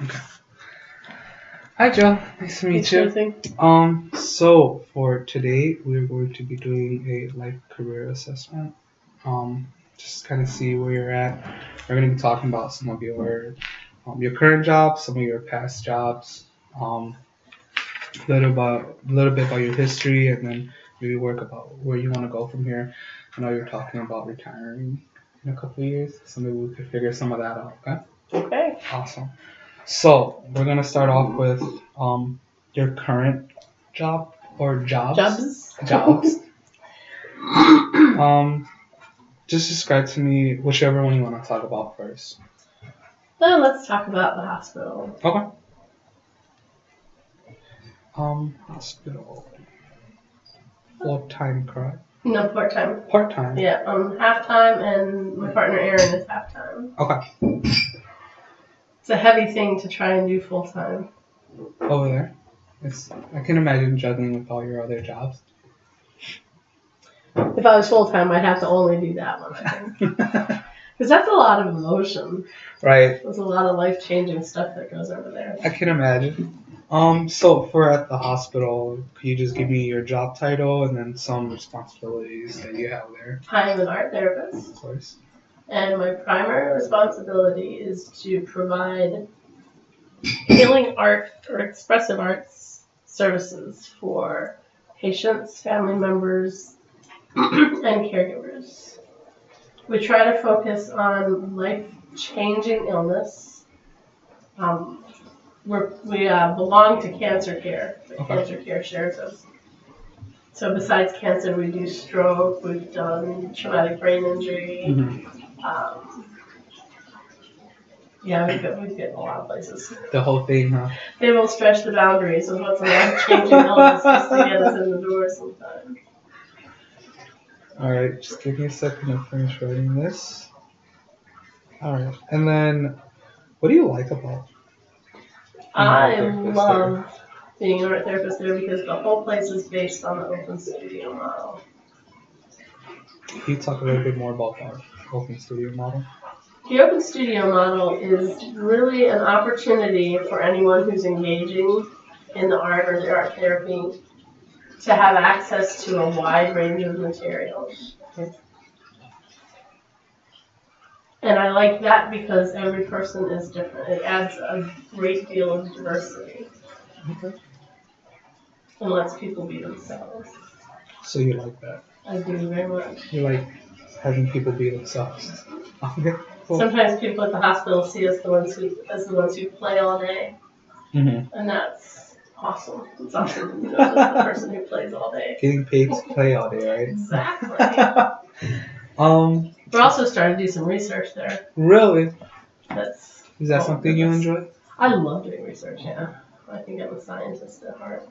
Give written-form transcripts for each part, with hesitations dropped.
Okay. Hi, Joe. Nice to meet you. Thing. So for today, we're going to be doing a life career assessment. Just kind of see where you're at. We're going to be talking about some of your current jobs, some of your past jobs, a little bit about your history, and then maybe work about where you want to go from here. I know you're talking about retiring in a couple of years, so maybe we could figure some of that out. Okay. Okay. Awesome. So we're gonna start off with your current job or jobs. Jobs. Just describe to me whichever one you want to talk about first. Well, let's talk about the hospital. Okay. Hospital. Full time, correct? No, part-time. Part-time. Yeah, half-time, and my partner Aaron is half-time. Okay. It's a heavy thing to try and do full-time. Over there. I can imagine juggling with all your other jobs. If I was full-time, I'd have to only do that one, I think. Because that's a lot of emotion. Right. There's a lot of life-changing stuff that goes over there. I can imagine. So for at the hospital, could you just give me your job title and then some responsibilities that you have there? I am an art therapist. Of course. And my primary responsibility is to provide healing art or expressive arts services for patients, family members, and caregivers. We try to focus on life-changing illness. We belong to Cancer Care. Okay. Cancer Care shares us. So besides cancer, we do stroke, we've done traumatic brain injury. Mm-hmm. We've been a lot of places. The whole thing, huh? They will stretch the boundaries of what's a life-changing illness just to get us in the door sometimes. Alright, just give me a second to finish writing this. Alright, and then what do you like about I love being an art therapist there because the whole place is based on the open studio model. Can you talk a little bit more about that open studio model? The open studio model is really an opportunity for anyone who's engaging in the art or the art therapy to have access to a wide range of materials. And I like that because every person is different. It adds a great deal of diversity. Okay. And lets people be themselves. So you like that? I do very much. You like having people be themselves? Okay. Cool. Sometimes people at the hospital see us as the ones who play all day. Mm-hmm. And that's awesome. It's awesome to know just the person who plays all day. Getting paid to play all day, right? Exactly. We're also starting to do some research there. Really? Is that Oh, something you enjoy? I love doing research, yeah. I think I'm a scientist at heart.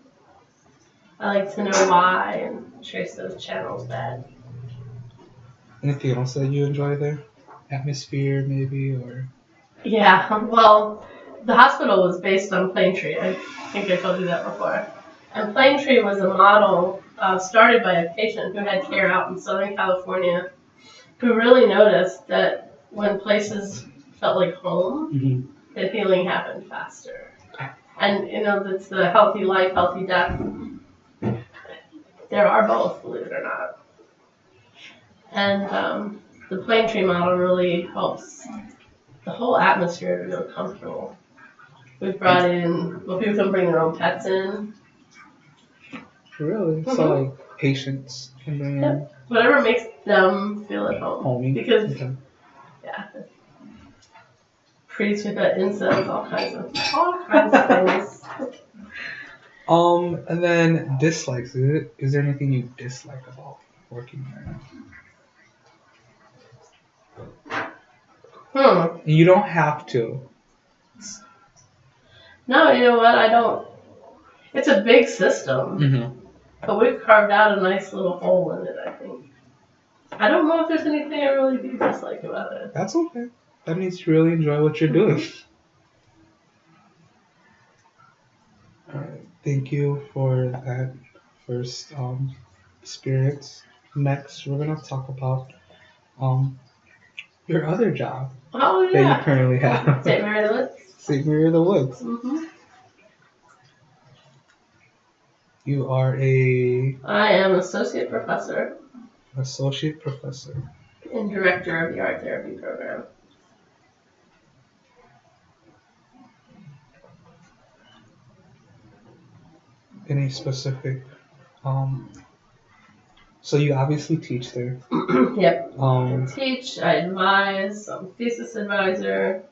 I like to know why and trace those channels back. Anything else that you enjoy there? Atmosphere, maybe, or? Yeah, well, the hospital was based on Plaintree. I think I told you that before. And Plaintree was a model started by a patient who had care out in Southern California who really noticed that when places felt like home, Mm-hmm. that healing happened faster. And, that's the healthy life, healthy death. There are both, believe it or not. And the Plaintree model really helps the whole atmosphere to feel comfortable. We've brought in, people can bring their own pets in. Really? Mm-hmm. So, like, patients can bring in? Whatever makes them feel at home. Homey? Because, yeah. Priests with that incense, all kinds of things. And then dislikes. Is there anything you dislike about working there? You don't have to. No, you know what? I don't. It's a big system. Mm-hmm. But we've carved out a nice little hole in it, I think. I don't know if there's anything I really do dislike about it. That's okay. That means you really enjoy what you're doing. Alright, thank you for that first experience. Next, we're going to talk about your other job that you currently have. St. Mary Louis. St. Mary of the Woods. Mm-hmm. You are I am associate professor associate professor. and director of the art therapy program. Any specific? So you obviously teach there. Yep. I teach. I advise. I'm thesis advisor.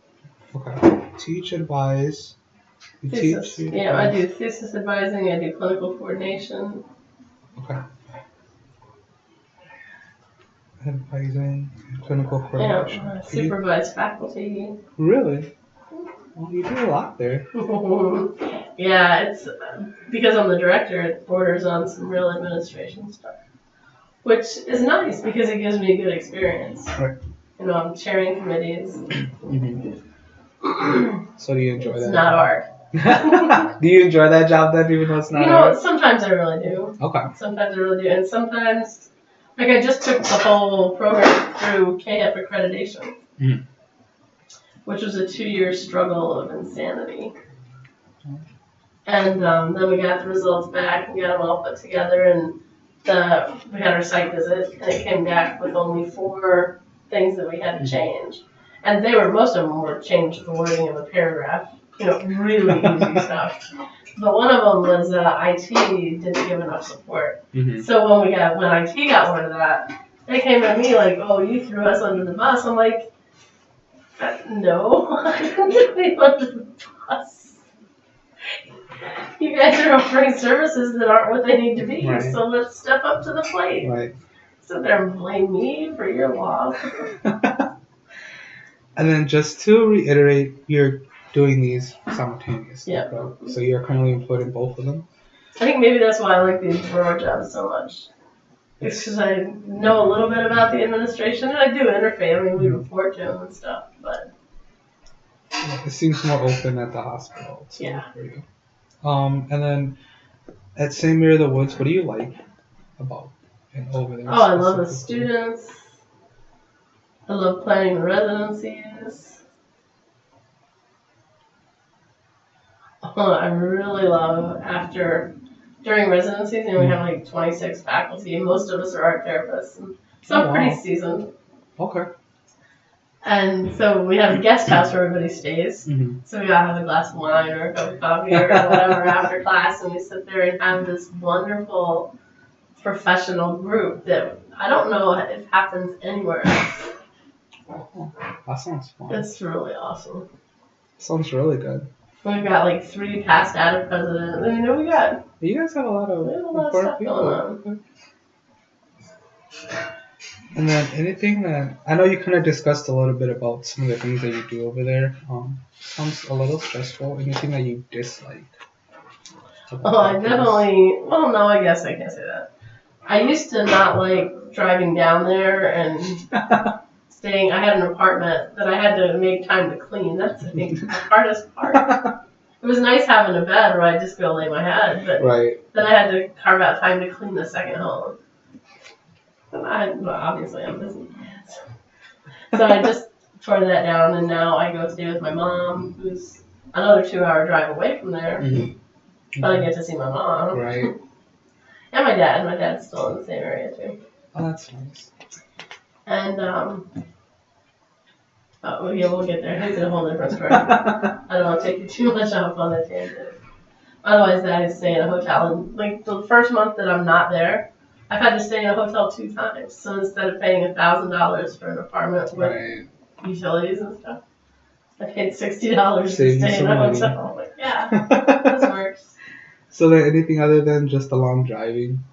Okay. Teach, advise. You Thesis. teach. Yeah, I do thesis advising. I do clinical coordination. Okay. Advising, clinical coordination. Yeah, supervise faculty. Really? Well, you do a lot there. Yeah, it's because I'm the director. It borders on some real administration stuff, which is nice because it gives me a good experience. Right. You know, I'm chairing committees. Mm-hmm. So do you enjoy that? It's not hard. Do you enjoy that job then, even though it's not hard? Sometimes I really do. Okay. Sometimes I really do, and sometimes, like I just took the whole program through KF accreditation, which was a 2-year struggle of insanity. And then we got the results back and got them all put together, and we had our site visit, and it came back with only 4 things that we had to change. And most of them were changed the wording of a paragraph, really easy stuff. But one of them was IT didn't give enough support. Mm-hmm. So when IT got word of that, they came at me like, "Oh, you threw us under the bus." I'm like, "No, I didn't get me under the bus. You guys are offering services that aren't what they need to be, right. So let's step up to the plate." Right. Sit there and blame me for your loss. And then just to reiterate, you're doing these simultaneously. Yeah. Right? So you're currently employed in both of them? I think maybe that's why I like the bureau job so much. It's because I know a little bit about the administration, and I do interface. I mean, we report to them and stuff, but... It seems more open at the hospital. So yeah. For you. And then at St. Mary of the Woods, what do you like about and over there? Oh, I love the students. I love planning the residencies. I really love during residencies, we have like 26 faculty. Most of us are art therapists, and some pretty seasoned. Okay. And so we have a guest house where everybody stays. Mm-hmm. So we all have a glass of wine or a cup of coffee or whatever after class, and we sit there and have this wonderful professional group that I don't know if happens anywhere else. Oh, that sounds fun. It's really awesome. Sounds really good. We've got like 3 past ADA presidents. You guys have a lot of important people. Going on. And then anything that I know you kind of discussed a little bit about some of the things that you do over there. Sounds a little stressful. Anything that you dislike? Oh, I definitely. Well, no, I guess I can't say that. I used to not like driving down there and staying. I had an apartment that I had to make time to clean. That's the hardest part. It was nice having a bed where I just go lay my head, but then I had to carve out time to clean the second home. Obviously I'm busy. So I just tore that down, and now I go stay with my mom, who's another 2-hour drive away from there. Mm-hmm. But I get to see my mom. Right. And my dad. My dad's still in the same area too. Oh, that's nice. And we'll get there. It's a whole different story. I don't want to take you too much off on that tangent. Otherwise, Dad is staying in a hotel, and like the first month that I'm not there, I've had to stay in a hotel 2 times. So instead of paying $1,000 for an apartment with utilities and stuff, I paid $60 to stay in a hotel. I'm like, yeah, this works. So then anything other than just the long driving?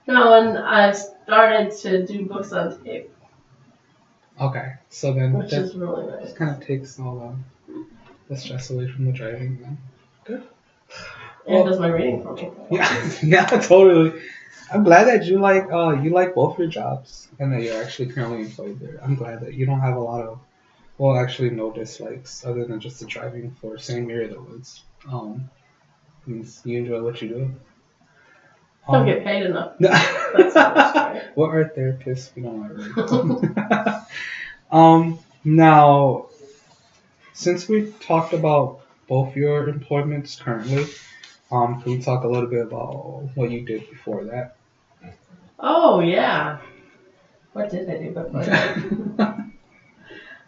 No, and I started to do books on tape. Okay, so then which is really nice. Just kind of takes all the stress away from the driving then. Good. And it does my reading for me. Yeah, totally. I'm glad that you like both your jobs and that you're actually currently employed there. I'm glad that you don't have a lot of, well, actually no dislikes other than just the driving for St. Mary of the Woods. Means you enjoy what you do. Don't get paid enough. That's right. What are therapists? We don't want to. Now, since we talked about both your employments currently. Can we talk a little bit about what you did before that? Oh yeah. What did I do before that?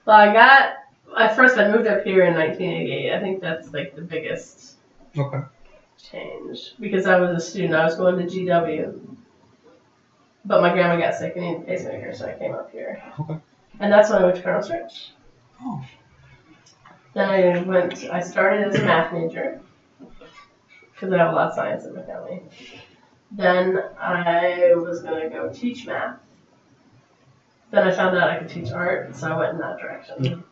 Well, at first I moved up here in 1988. I think that's like the biggest Okay. change because I was a student. I was going to GW, but my grandma got sick and needed a pacemaker, so I came up here. Okay. And that's when I went to Colonel's Church. Oh. Then I started as a math major because I have a lot of science in my family. Then I was going to go teach math. Then I found out I could teach art, so I went in that direction.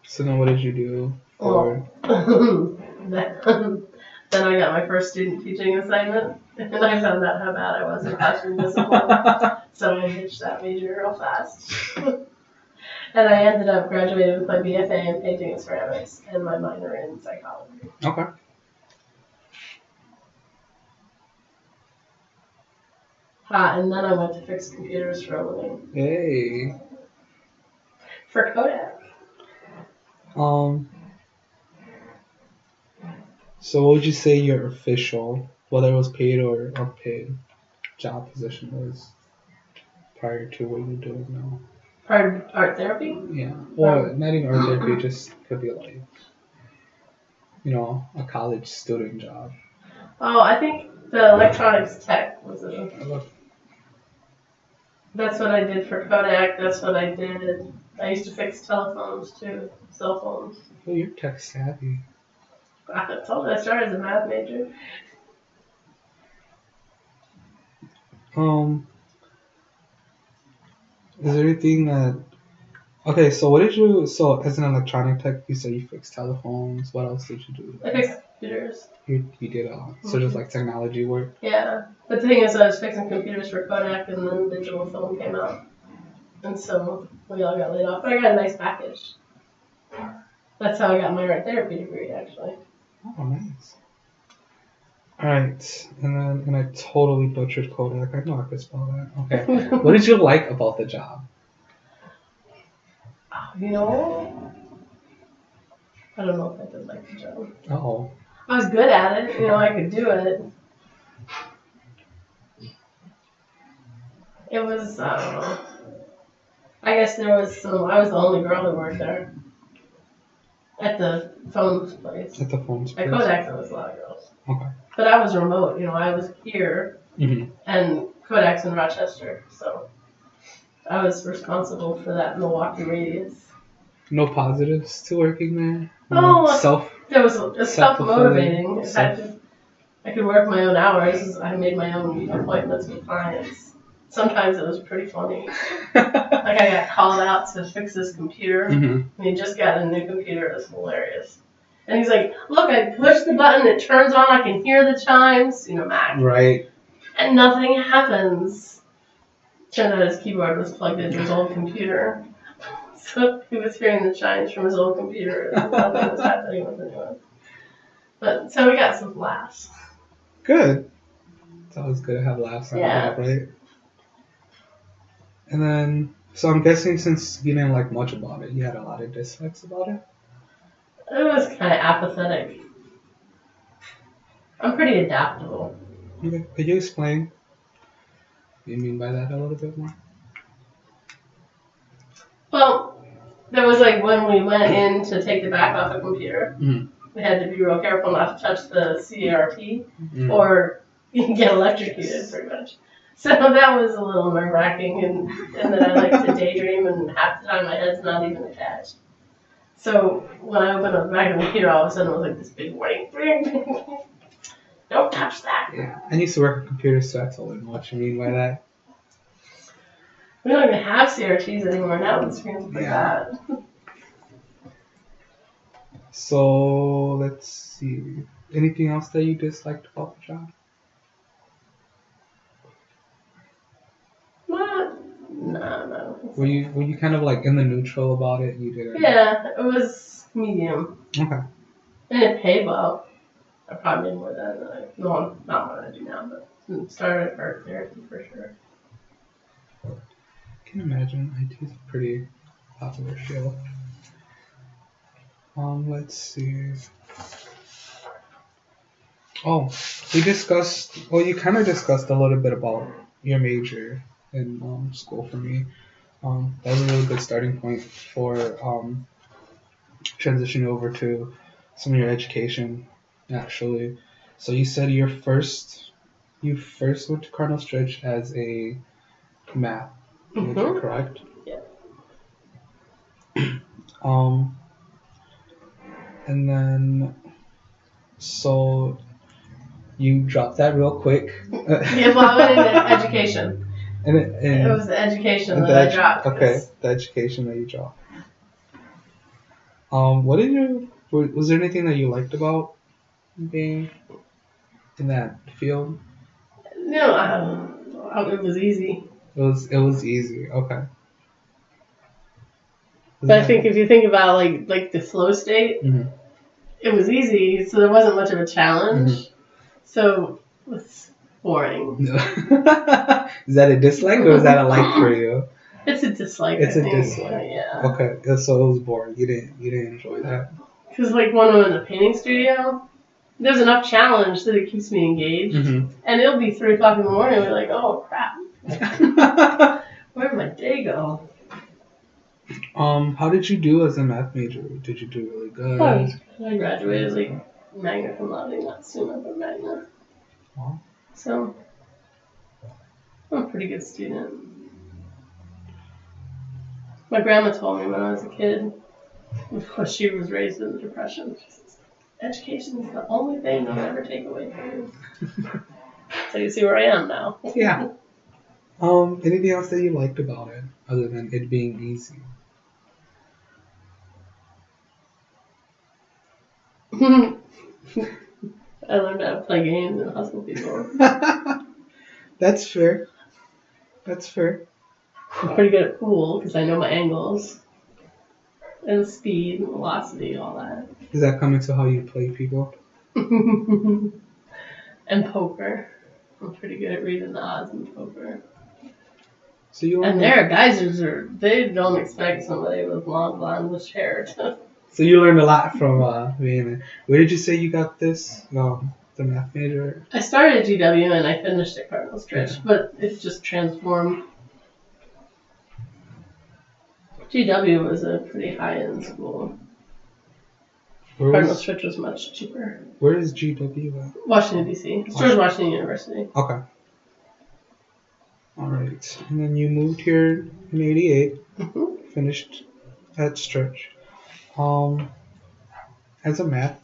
So then what did you do for... Then I got my first student teaching assignment, and I found out how bad I was in classroom discipline. So I ditched that major real fast. And I ended up graduating with my BFA in painting and ceramics and my minor in psychology. Okay. And then I went to fix computers for a living. Hey. For Kodak. So what would you say your official, whether it was paid or unpaid, job position was prior to what you're doing now? Prior to art therapy? Yeah. Or not even art therapy, just could be like, a college student job. Oh, I think the electronics tech was it. That's what I did for Kodak. That's what I did. I used to fix telephones too, cell phones. Oh, you're tech savvy. I told you I started as a math major. Is there anything that... Okay, so what did you... So, as an electronic tech, you said you fixed telephones. What else did you do? I fixed computers. You did, so just like technology work? Yeah. But the thing is, I was fixing computers for Kodak, and then digital film came out. And so we all got laid off. But I got a nice package. That's how I got my art therapy degree, actually. Oh, nice. Alright, and I totally butchered Kodak. I know I could spell that. Okay. What did you like about the job? I don't know if I did like the job. Uh-oh. I was good at it. I could do it. It was, I don't know. I guess I was the only girl who worked there. At the phones place. At the phones place? At Kodak, there was a lot of girls. Okay. But I was remote. I was here, and Kodak's in Rochester, so I was responsible for that Milwaukee radius. No positives to working there? It was self-motivating. I could work my own hours. I made my own appointments with clients. Sometimes it was pretty funny. Like I got called out to fix this computer, and he just got a new computer. It was hilarious. And he's like, "Look, I push the button, it turns on. I can hear the chimes." Mac. Right. And nothing happens. Turned out his keyboard was plugged into his old computer, so he was hearing the chimes from his old computer. And nothing was happening with the new one. But so we got some laughs. Good. It's always good to have laughs on the job, right? And then, so I'm guessing since you didn't like much about it, you had a lot of dislikes about it? It was kind of apathetic. I'm pretty adaptable. Okay. Could you explain what you mean by that a little bit more? Well, there was when we went in to take the back off a computer, we had to be real careful not to touch the CRT or you can get electrocuted pretty much. So that was a little nerve-wracking, and then I like to daydream, and half the time my head's not even attached. So when I opened up the back of the computer, all of a sudden it was like this big warning. Don't touch that. Yeah, I used to work on computers, so I totally know what you mean by that. We don't even have CRTs anymore now. The screens are pretty bad. So let's see. Anything else that you disliked about the job? No. Were you kind of in the neutral about it? You didn't. Yeah, it was medium. Okay. And it paid well. I probably made more than not more than I do now, but started at art therapy for sure. I can imagine IT is a pretty popular field. Let's see. Oh, we discussed. Well, you kind of discussed a little bit about your major in school for me. That was a really good starting point for transitioning over to some of your education, actually. So you said you first went to Cardinal Stretch as a math major, correct? Yeah. Um, and then so you dropped that real quick. Yeah, well, I went into education. And It was the education that I dropped. Okay, the education that you dropped. What did you? Was there anything that you liked about being in that field? No, it was easy. It was easy. Okay. But I think if you think about like the flow state, Mhm. it was easy, so there wasn't much of a challenge. Mhm. So it's boring. Is that a dislike or is that a like for you? It's a dislike. It's I a think. dislike. Yeah. Okay, so it was boring. You didn't enjoy that. Because like when I'm in a painting studio, there's enough challenge that it keeps me engaged. Mm-hmm. And it'll be 3 o'clock in the morning, and we're like, oh crap, where did my day go? How did you do as a math major? Did you do really good? I graduated like magna cum laude, not summa, but magna. Wow. So I'm a pretty good student. My grandma told me when I was a kid, of course she was raised in the Depression, she says, education is the only thing they'll ever take away from you. So you see where I am now. Yeah. Anything else that you liked about it other than it being easy? I learned how to play games and hustle people. That's fair. That's fair. I'm pretty good at pool because I know my angles. And speed and velocity, all that. Does that come into how you play people? And poker. I'm pretty good at reading the odds in poker. So you And their geysers they don't expect somebody with long blondish hair to. So you learned a lot from being. Where did you say you got this? The math major. I started at GW and I finished at Cardinal Stretch, but it's just transformed. GW was a pretty high-end school. Cardinal Stretch was much cheaper. Where is GW at? Washington, D.C. It's George Washington University. Okay. All right. And then you moved here in '88. Mm-hmm. Finished at Stretch. As a math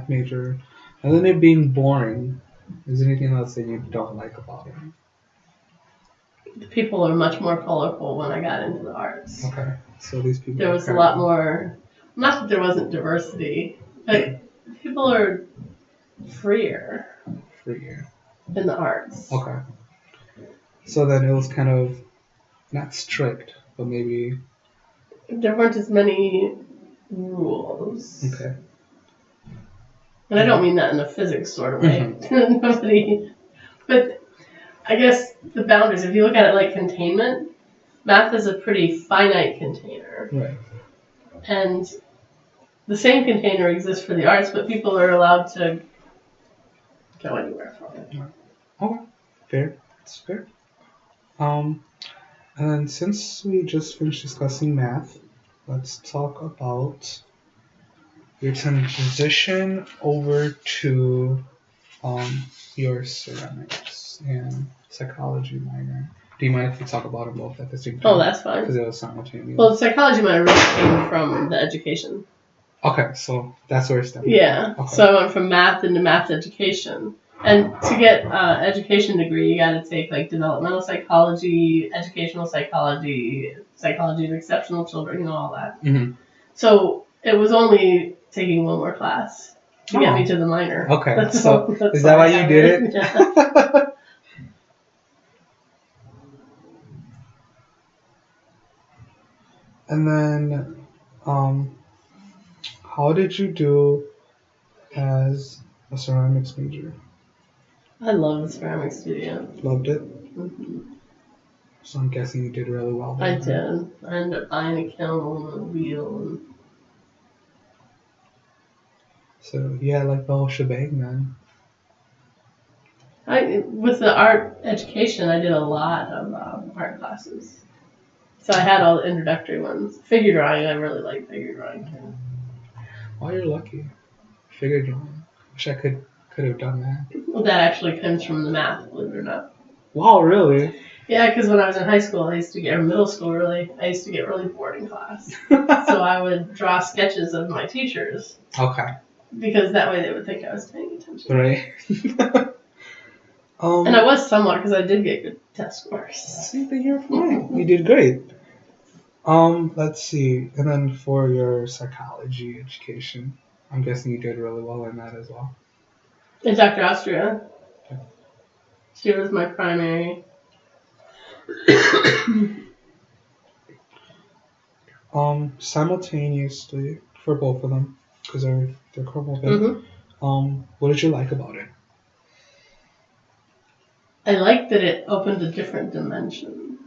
major, and then it being boring. Is there anything else that you don't like about it? The people are much more colorful when I got into the arts. Okay. So these people. There was a lot more. Not that there wasn't diversity, but people are freer. Freer. In the arts. Okay. So then it was kind of not strict, but maybe. There weren't as many rules. Okay. And I don't mean that in a physics sort of way. Nobody. But I guess the boundaries, if you look at it like containment, math is a pretty finite container. Right. And the same container exists for the arts, but people are allowed to go anywhere from it. Okay. Fair. That's fair. And since we just finished discussing math, let's talk about your transition over to your ceramics and psychology minor. Do you mind if we talk about them both at the same time? Oh, that's fine. Because it was simultaneous. Well, the psychology minor really came from the education. Okay, so that's where it's done. Yeah. Okay. So I went from math into math education. And to get education degree, you got to take like developmental psychology, educational psychology, psychology of exceptional children, all that. Mm-hmm. So it was only taking one more class to get me to the minor. Okay. That's is that why you did it? Yeah. And then, how did you do as a ceramics major? I love the ceramic studio. Loved it? Mm-hmm. So I'm guessing you did really well there. I did. I ended up buying a kiln and a wheel. So you had like the whole shebang then. With the art education, I did a lot of art classes. So I had all the introductory ones. Figure drawing, I really like figure drawing too. Oh, you're lucky. Figure drawing. Wish I could have done that. Well, that actually comes from the math, believe it or not. Wow, really? Yeah, because when I was in high school, or middle school really, I used to get really bored in class. So I would draw sketches of my teachers. Okay. Because that way they would think I was paying attention. Right. And I was somewhat, because I did get good test scores. See, then you're fine. You did great. Let's see. And then for your psychology education, I'm guessing you did really well in that as well. And Dr. Austria. She was my primary. Simultaneously for both of them, because they're comorbid. Mm-hmm. What did you like about it? I like that it opened a different dimension.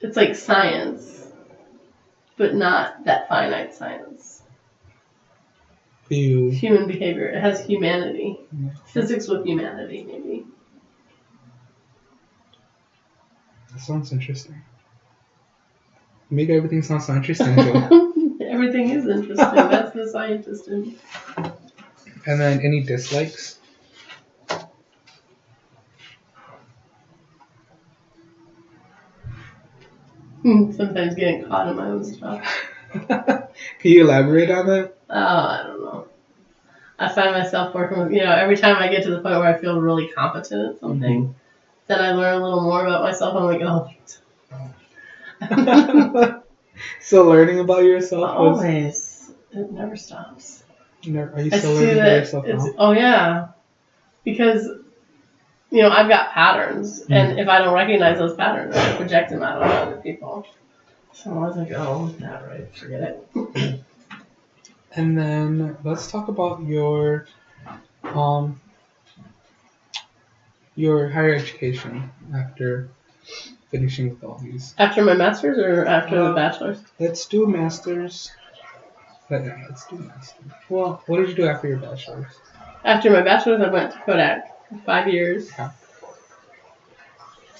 It's like science, but not that finite science. Human behavior. It has humanity. Yeah. Physics with humanity, maybe. That sounds interesting. You make everything sound so interesting, Joe. Everything is interesting. That's the scientist in me. And then any dislikes? Sometimes getting caught in my own stuff. Can you elaborate on that? Oh, I don't know. I find myself working with, every time I get to the point where I feel really competent at something, then I learn a little more about myself. I'm like, oh. So learning about yourself always. It never stops. Are you still learning about yourself now? Oh, yeah. Because, I've got patterns, and if I don't recognize those patterns, I project them out on other people. So I was like, oh, not right, forget it. And then let's talk about your higher education after finishing with all these. After my master's or after the bachelor's? Let's do master's. Let's do master's. Well, what did you do after your bachelor's? After my bachelor's, I went to Kodak for 5 years. Okay.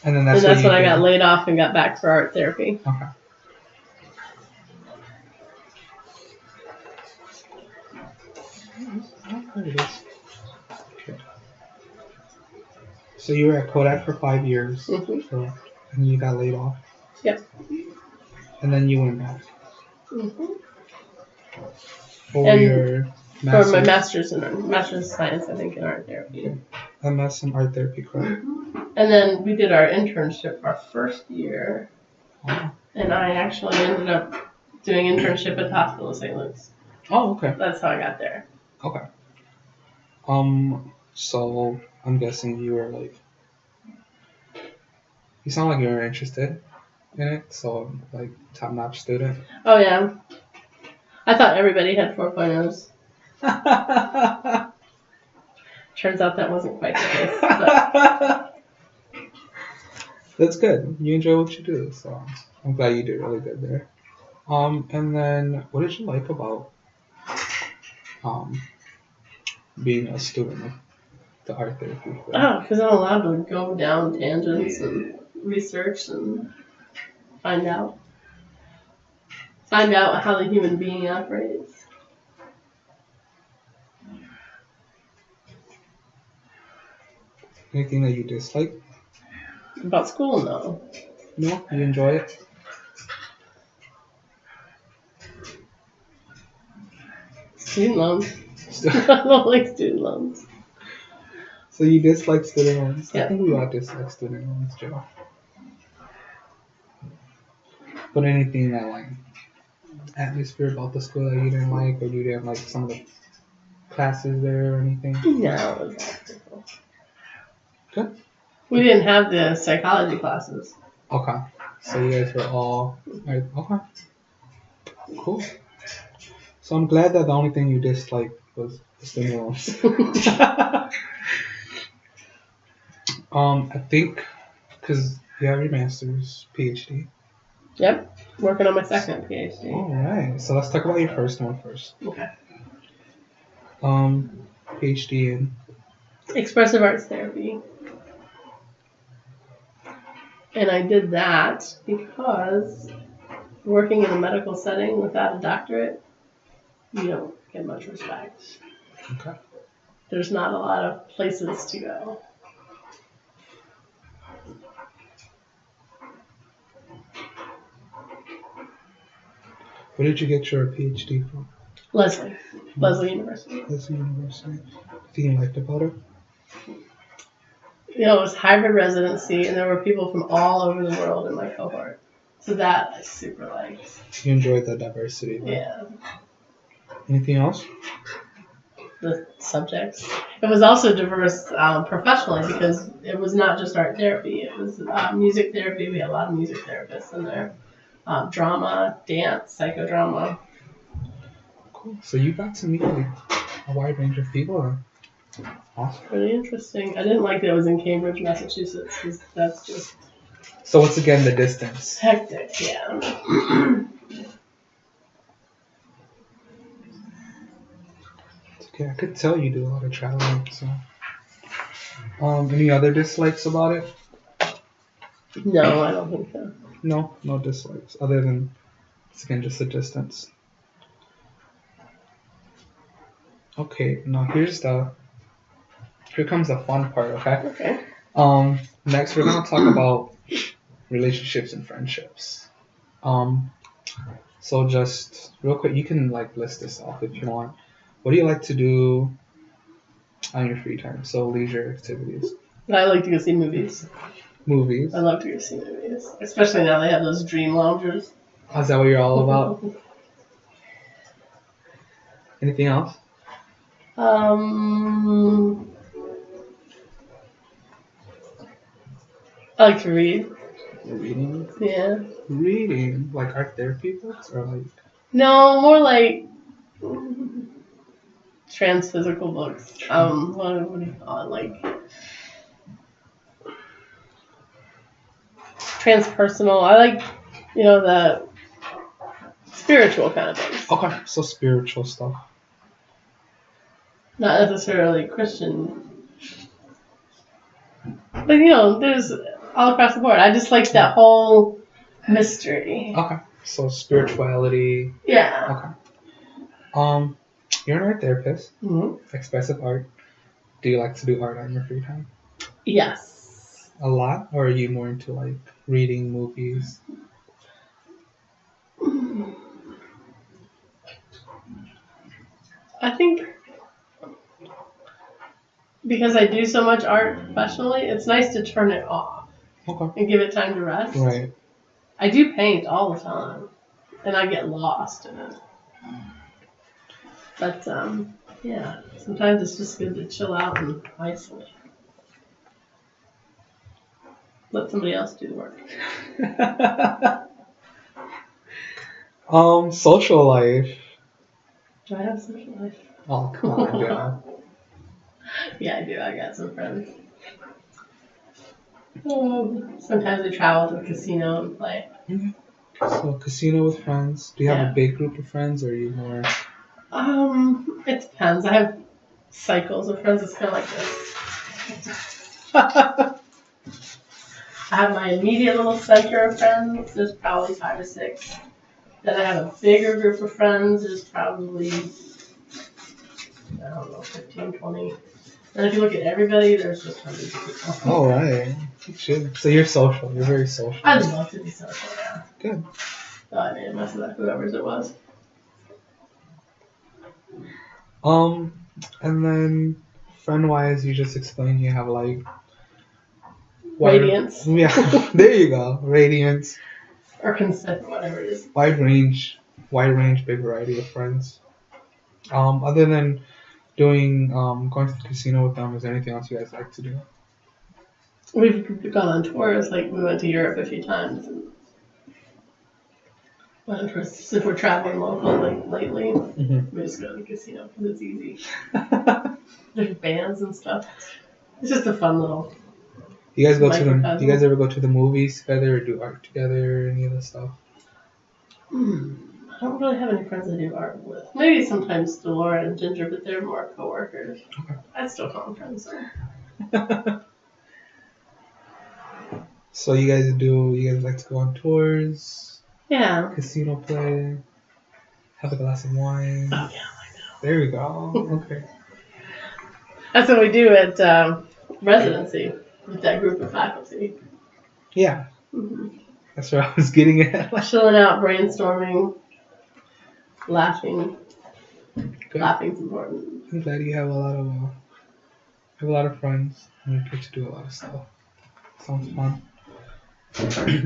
And then that's when I got laid off and got back for art therapy. Okay. There it is. Okay. So you were at Kodak for 5 years, and you got laid off? Yep. And then you went back? For my master's of science, I think, in art therapy. MS in art therapy, correct? And then we did our internship our first year, and I actually ended up doing internship at the hospital of St. Luke's. Oh, okay. That's how I got there. Okay. So I'm guessing you were like, you sound like you were interested in it, so like top-notch student. Oh yeah. I thought everybody had 4.0s. Turns out that wasn't quite the case. But. That's good. You enjoy what you do, so I'm glad you did really good there. And then what did you like about being a student of the art therapy? Oh, because I'm allowed to go down tangents and research and find out how the human being operates. Anything that you dislike? About school, no. No? You enjoy it? Student loans. I don't like student loans. So you dislike student loans? Yeah. I think we all dislike student loans, Joe. But anything that like atmosphere about the school that you didn't like, or you didn't like some of the classes there or anything? No, it was wonderful. Good. We didn't have the psychology classes. Okay. So you guys were all right. Okay. Cool. So I'm glad that the only thing you disliked was the student loans. I think because you have your master's, PhD. Yep. Working on my second PhD. All right. So let's talk about your first one first. Okay. PhD in. Expressive arts therapy. And I did that because working in a medical setting without a doctorate, you don't get much respect. Okay. There's not a lot of places to go. Where did you get your PhD from? Leslie University. Leslie University. Anything you liked about it? It was hybrid residency, and there were people from all over the world in my cohort. So that I super liked. You enjoyed the diversity. Right? Yeah. Anything else? The subjects. It was also diverse professionally because it was not just art therapy. It was music therapy. We had a lot of music therapists in there. Drama, dance, psychodrama. Cool. So you got to meet like a wide range of people. Awesome. Pretty interesting. I didn't like that it was in Cambridge, Massachusetts, because that's just So what's again the distance? hectic, yeah. Okay, I could tell you do a lot of traveling. So, any other dislikes about it? No, I don't think so. No dislikes other than it's again just the distance. Okay, now here comes the fun part. Okay. Okay. Next we're gonna talk about relationships and friendships. So just real quick, you can like list this off if you want. What do you like to do on your free time? So leisure activities. I like to go see movies. Movies. I love to go see movies, especially now they have those dream loungers. Is that what you're all about? Anything else? I like to read. Reading. Yeah. Reading, like art therapy books, or like No, more like transphysical books. What do you call it? Like transpersonal. I like, the spiritual kind of things. okay, so spiritual stuff. Not necessarily Christian. But, there's all across the board. I just like that whole mystery. Okay, so spirituality. Yeah. Okay. You're an art therapist. Mm-hmm. Expressive art. Do you like to do art on your free time? Yes. A lot, or are you more into like reading, movies? I think because I do so much art professionally, it's nice to turn it off. Okay. And give it time to rest. Right. I do paint all the time, and I get lost in it. But, yeah, sometimes it's just good to chill out and isolate. Let somebody else do the work. Social life. Do I have a social life? Oh, come on, yeah. Yeah, I do. I got some friends. Sometimes we travel to a casino and play. Mm-hmm. So, casino with friends. Do you have a big group of friends, or are you more? It depends. I have cycles of friends. It's kind of like this. I have my immediate little center of friends. There's probably 5 or 6. Then I have a bigger group of friends. There's probably, 15, 20. And if you look at everybody, there's just hundreds of people. All right. So you're social. You're very social. I'd love to be social, yeah. Good. So I made a mess of that, whoever's it was. And then friend-wise, you just explained you have like Radiance. Yeah, there you go. Radiance. Or consent, whatever it is. Wide range, big variety of friends. Other than doing going to the casino with them, is there anything else you guys like to do? We've gone on tours, like we went to Europe a few times. And if we're traveling local, like lately, we just go to the casino because it's easy. There's bands and stuff. It's just a fun little. You guys ever go to the movies together or do art together? Any of the stuff? I don't really have any friends I do art with. Maybe sometimes Delora and Ginger, but they're more coworkers. Okay. I'd still call them friends though. So you guys like to go on tours, Yeah. casino play, have a glass of wine. Oh yeah, I know. There we go. Okay. That's what we do at residency with that group of faculty. Yeah, Mm-hmm. that's where I was getting at. Chilling out, brainstorming, laughing. Good. Laughing's important. I'm glad you have a lot of friends and you get to do a lot of stuff. Sounds fun.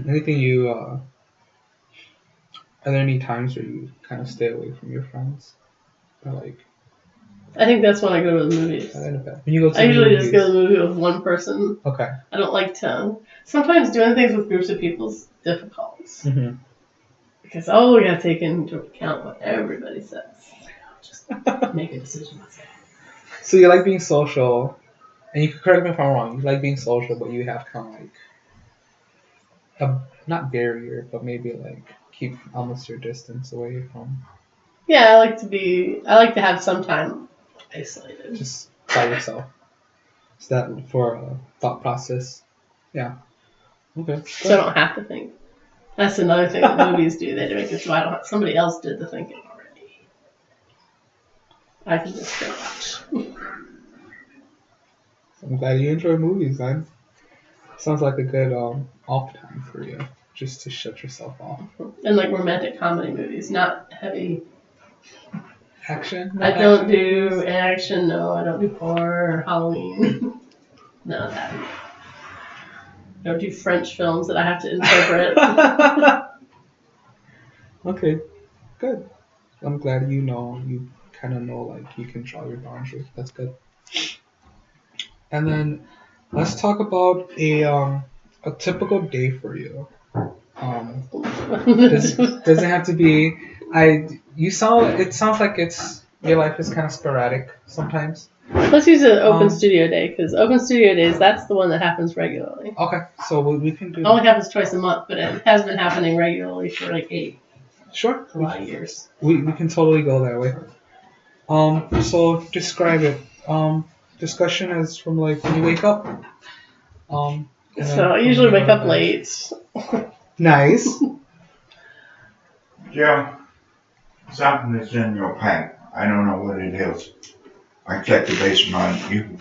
Anything are there any times where you kind of stay away from your friends? Or like, I think that's when I go to the movies. when you go to I usually movies, just go to the movie with one person. Okay. I don't like to. Sometimes doing things with groups of people is difficult. Mm-hmm. Because, we gotta take into account what everybody says. Just make a decision myself. So you like being social, and you can correct me if I'm wrong. You like being social, but you have kind of like not barrier, but maybe like keep almost your distance away from. Yeah, I like to have some time isolated. Just by yourself. Is that for a thought process? Yeah. Okay. So I don't have to think. That's another thing that movies do. They make it so I don't have, somebody else did the thinking already. I can just go watch. I'm glad you enjoy movies, then. Sounds like a good off time for you, just to shut yourself off. And like romantic comedy movies, not heavy Action? I don't do action, no. I don't do horror or Halloween. None of that. I don't do French films that I have to interpret. Okay, good. I'm glad you kind of know, like, you can draw your boundaries. That's good. And then let's talk about a typical day for you. Doesn't have to be. It sounds like your life is kind of sporadic sometimes. Let's use an open studio day, because open studio days, that's the one that happens regularly. Okay, so we can do. It only happens twice a month, but it has been happening regularly for like 8. Sure. A lot of years. We can totally go that way. So describe it. Discussion is from like when you wake up. So I usually wake up late. Nice. Yeah, something that's in your pack. I don't know what it is. I checked the basement on you.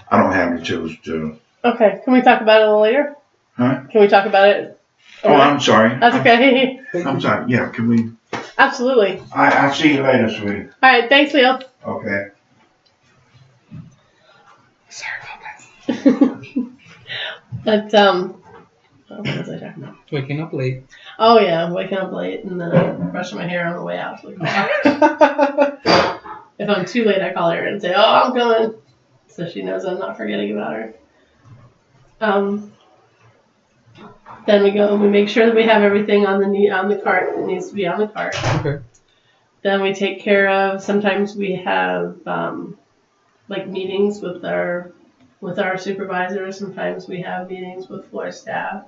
I don't have the tools to. Okay, can we talk about it a little later? Huh? Can we talk about it? Oh, I'm sorry. That's okay. I'm sorry. Yeah, can we? Absolutely. I'll see you later, sweetie. All right, thanks, Leo. Okay. Sorry about that. But what was I talking about? Waking up late. Oh yeah, waking up late and then brushing my hair on the way out to the car. If I'm too late, I call her and say, "Oh, I'm coming," so she knows I'm not forgetting about her. Then we make sure that we have everything on the cart that needs to be on the cart. Okay. Then we take care of. Sometimes we have like meetings with our supervisors. Sometimes we have meetings with floor staff.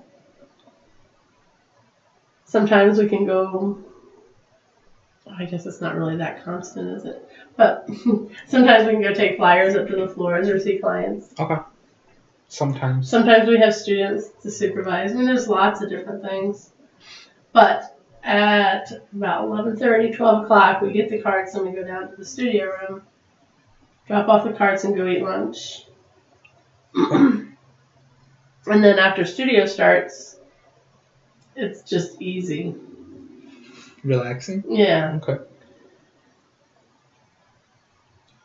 Sometimes we can go. I guess it's not really that constant, is it? But sometimes we can go take flyers up to the floors or see clients. Okay. Sometimes. Sometimes we have students to supervise. I mean, there's lots of different things. But at about 11:30, 12 o'clock, we get the carts and we go down to the studio room, drop off the carts and go eat lunch. And then after studio starts, it's just easy. Relaxing? Yeah. Okay.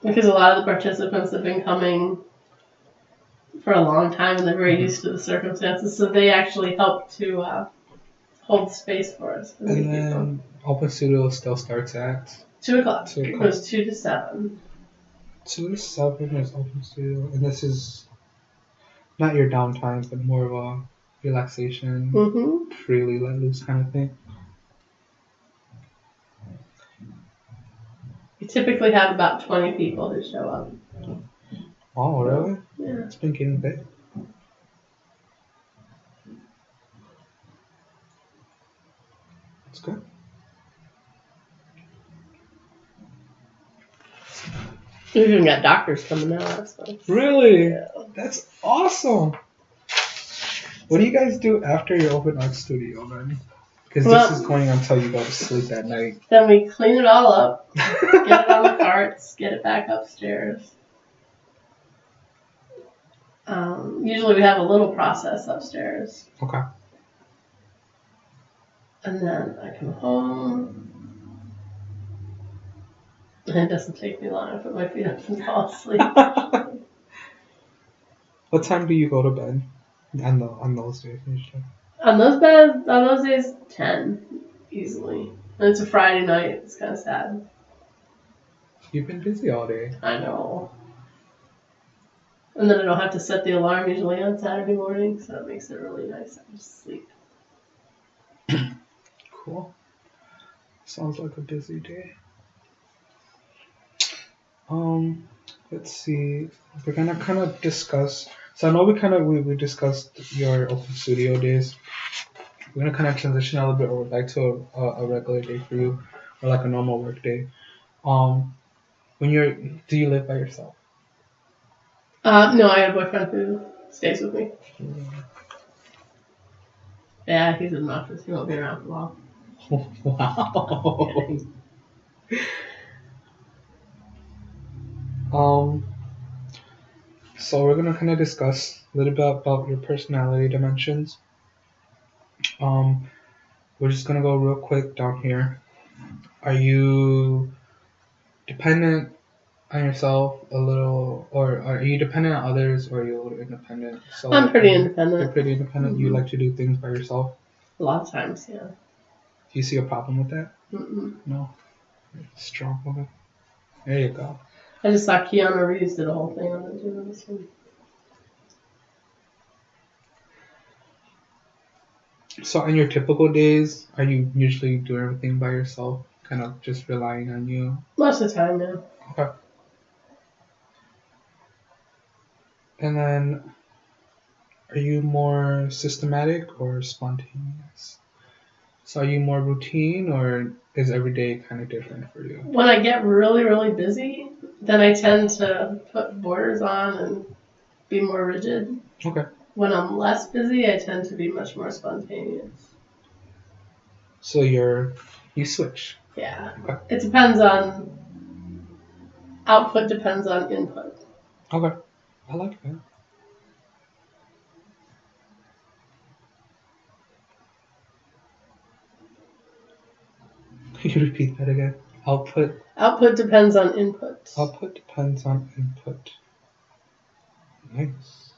Because a lot of the participants have been coming for a long time and they're very used to the circumstances, so they actually help to hold space for us. For And then open studio still starts at 2 o'clock. 2 It o'clock. goes 2 to 7. 2 to 7 is open studio, and this is not your downtime, but more of a relaxation, Mm-hmm. freely let loose kind of thing. We typically have about 20 people who show up. Oh, really? Yeah. It's been getting big. That's good. We even got doctors coming now. That's nice. Really? Yeah. That's awesome. What do you guys do after your open art studio, man? Because this is going until you go to sleep at night. Then we clean it all up, get it on the carts, get it back upstairs. Usually we have a little process upstairs. Okay. And then I come home. And it doesn't take me long. I put my feet up and fall asleep. What time do you go to bed on those days usually? On those days, 10 easily. And it's a Friday night. It's kind of sad. You've been busy all day. I know. And then I don't have to set the alarm usually on Saturday morning, so that makes it really nice. I just sleep. Cool. Sounds like a busy day. Let's see. We're gonna kind of discuss. So I know we discussed your open studio days. We're gonna kind of transition a little bit over back to a regular day for you, or like a normal work day. Do you live by yourself? No, I have a boyfriend who stays with me. Yeah, he's in the office. He won't be around for long. Wow. So we're gonna kind of discuss a little bit about your personality dimensions. We're just gonna go real quick down here. Are you dependent on yourself a little, or are you dependent on others, or are you a little independent? So I'm pretty independent. You're pretty independent. Mm-hmm. You like to do things by yourself. A lot of times, yeah. Do you see a problem with that? Mm-mm. No. You're a strong woman. There you go. I just saw Keanu Reeves did a whole thing on it doing this one. So on your typical days, are you usually doing everything by yourself, kind of just relying on you? Most of the time, yeah. Okay. And then, are you more systematic or spontaneous? So are you more routine, or is every day kind of different for you? When I get really, really busy, then I tend to put borders on and be more rigid. Okay. When I'm less busy, I tend to be much more spontaneous. So you switch. Yeah. Okay. It depends on, output depends on input. Okay. I like that. Can you repeat that again? Output depends on input. Output depends on input. Nice.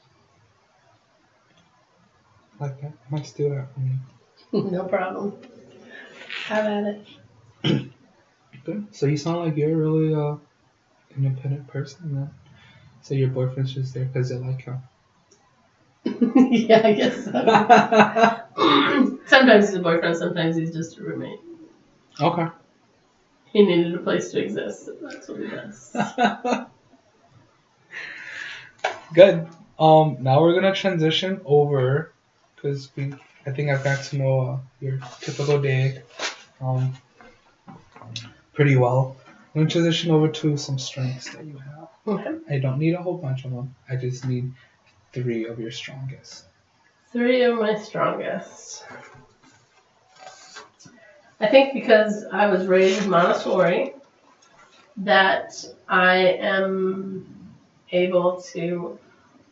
I like that. I might steal that from you. No problem. Have at it. Good. So you sound like you're a really independent person then. So your boyfriend's just there because they like him. Yeah, I guess so. Sometimes he's a boyfriend, sometimes he's just a roommate. Okay. He needed a place to exist, so that's what he does. Good. Now we're gonna transition over because I think I've got to know your typical day pretty well. I'm gonna transition over to some strengths that you have. Okay. I don't need a whole bunch of them. I just need 3 of your strongest. 3 of my strongest. I think because I was raised Montessori, that I am able to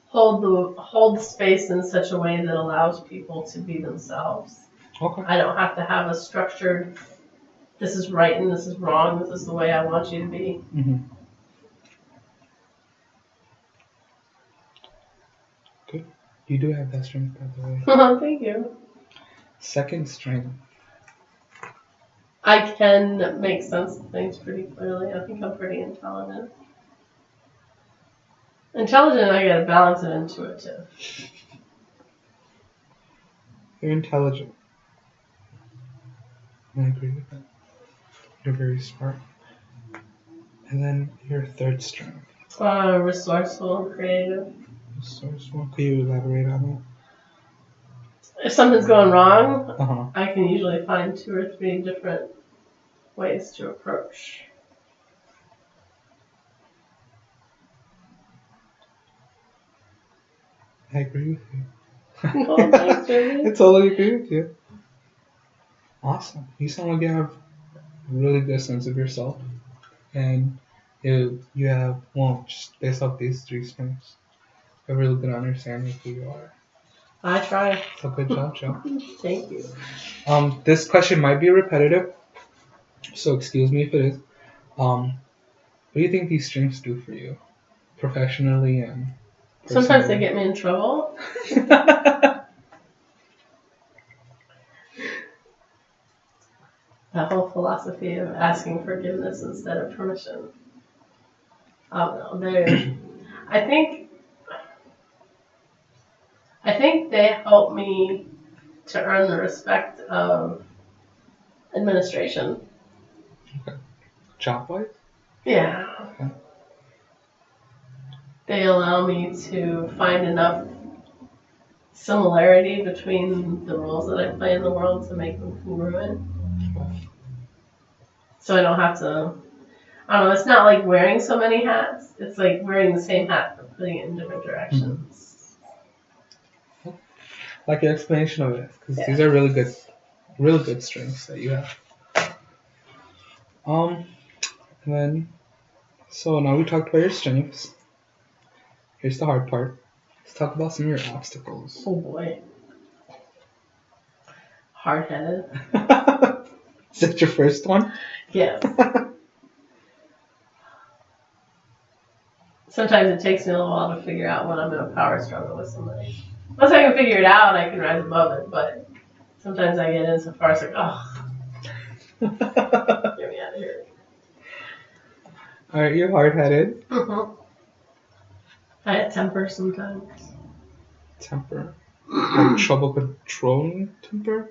hold space in such a way that allows people to be themselves. Okay. I don't have to have a structured, this is right and this is wrong, this is the way I want you to be. Mm-hmm. Good. You do have that strength, by the way. Oh, thank you. Second strength. I can make sense of things pretty clearly. I think I'm pretty intelligent. Intelligent, I gotta balance it into it too. You're intelligent. I agree with that. You're very smart. And then your third strength. Resourceful and creative. Resourceful. Could you elaborate on If something's going wrong, that? Uh-huh. I can usually find 2 or 3 different ways to approach I agree with you. Oh, thanks, Jeremy. I totally agree with you. Awesome. You sound like you have a really good sense of yourself, and you have, well, just based off these three strengths, a really good understanding of who you are. I try. So good job, Joe. Thank you. This question might be repetitive, so excuse me if it is. What do you think these strengths do for you, professionally and Sometimes they personally? get me in trouble. That whole philosophy of asking forgiveness instead of permission. I don't know. I think they help me to earn the respect of administration. Job wise? Yeah. Okay. They allow me to find enough similarity between the roles that I play in the world to make them congruent. So I don't have to, I don't know, it's not like wearing so many hats. It's like wearing the same hat but putting it in different directions. Like your explanation of it, because Yeah. these are really good strengths that you have. And then, so now we talked about your strengths. Here's the hard part. Let's talk about some of your obstacles. Oh boy. Hard-headed. Is that your first one? Yes. Sometimes it takes me a little while to figure out when I'm in a power struggle with somebody. Once I can figure it out, I can rise above it, but sometimes I get in so far, it's like, oh, get me out of here. Alright, you're hard-headed. Mm-hmm. I have temper sometimes. Temper. Like trouble controlling temper?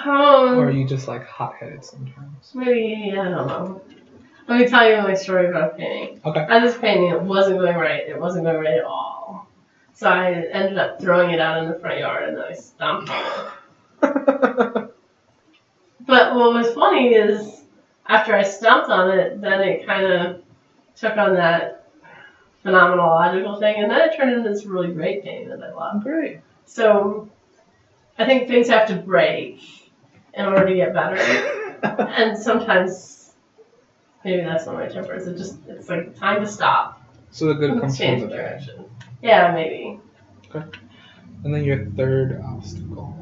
Or are you just like hot-headed sometimes? Maybe, I don't know. Let me tell you my story about painting. Okay. I was painting, it wasn't going right. It wasn't going right at all. So I ended up throwing it out in the front yard and then I stomped on it. But what was funny is after I stomped on it, then it kind of took on that phenomenological thing, and then it turned into this really great painting that I love. Great. So I think things have to break in order to get better. And sometimes maybe that's one of my tempers. It's like time to stop. So the good comes from Change the the bad. direction. Yeah, maybe. Okay. And then your third obstacle.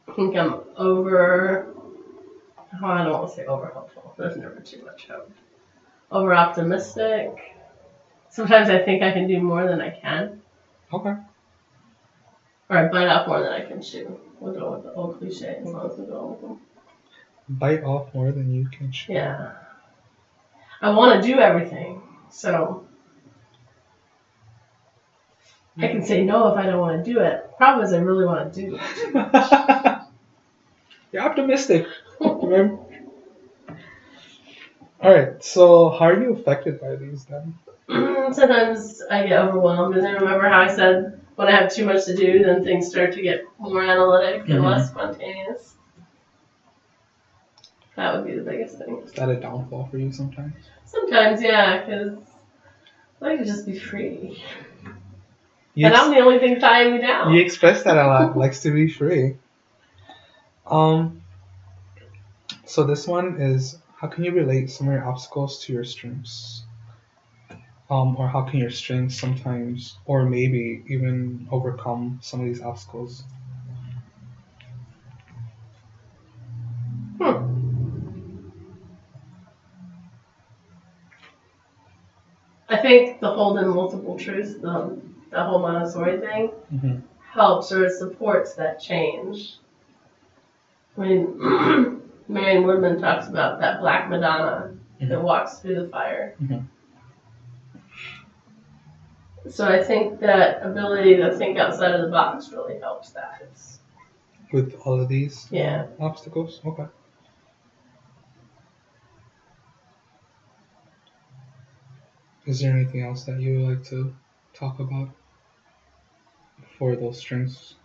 I think I'm over. Oh, I don't want to say over hopeful. There's never too much hope. Over optimistic. Sometimes I think I can do more than I can. Okay. Or I bite off more than I can chew. We'll go with the old cliche as long as we go with them. Bite off more than you can chew. Yeah. I want to do everything, so I can say no if I don't want to do it. Problem is I really want to do it. You're optimistic. Remember? Alright, so how are you affected by these then? Sometimes I get overwhelmed, and I remember how I said when I have too much to do, then things start to get more analytic and less spontaneous. That would be the biggest thing. Is that a downfall for you sometimes? Sometimes, yeah, because I like to just be free. And I'm the only thing tying me down. You express that a lot. Likes to be free. So this one is, how can you relate some of your obstacles to your strengths? Or how can your strengths sometimes, or maybe even overcome some of these obstacles? I think the hold in multiple truths, the whole Montessori thing, helps or supports that change. I mean, Marion Woodman talks about that black Madonna that walks through the fire. So I think that ability to think outside of the box really helps that. With all of these Yeah. obstacles? Okay. Is there anything else that you would like to talk about for those strengths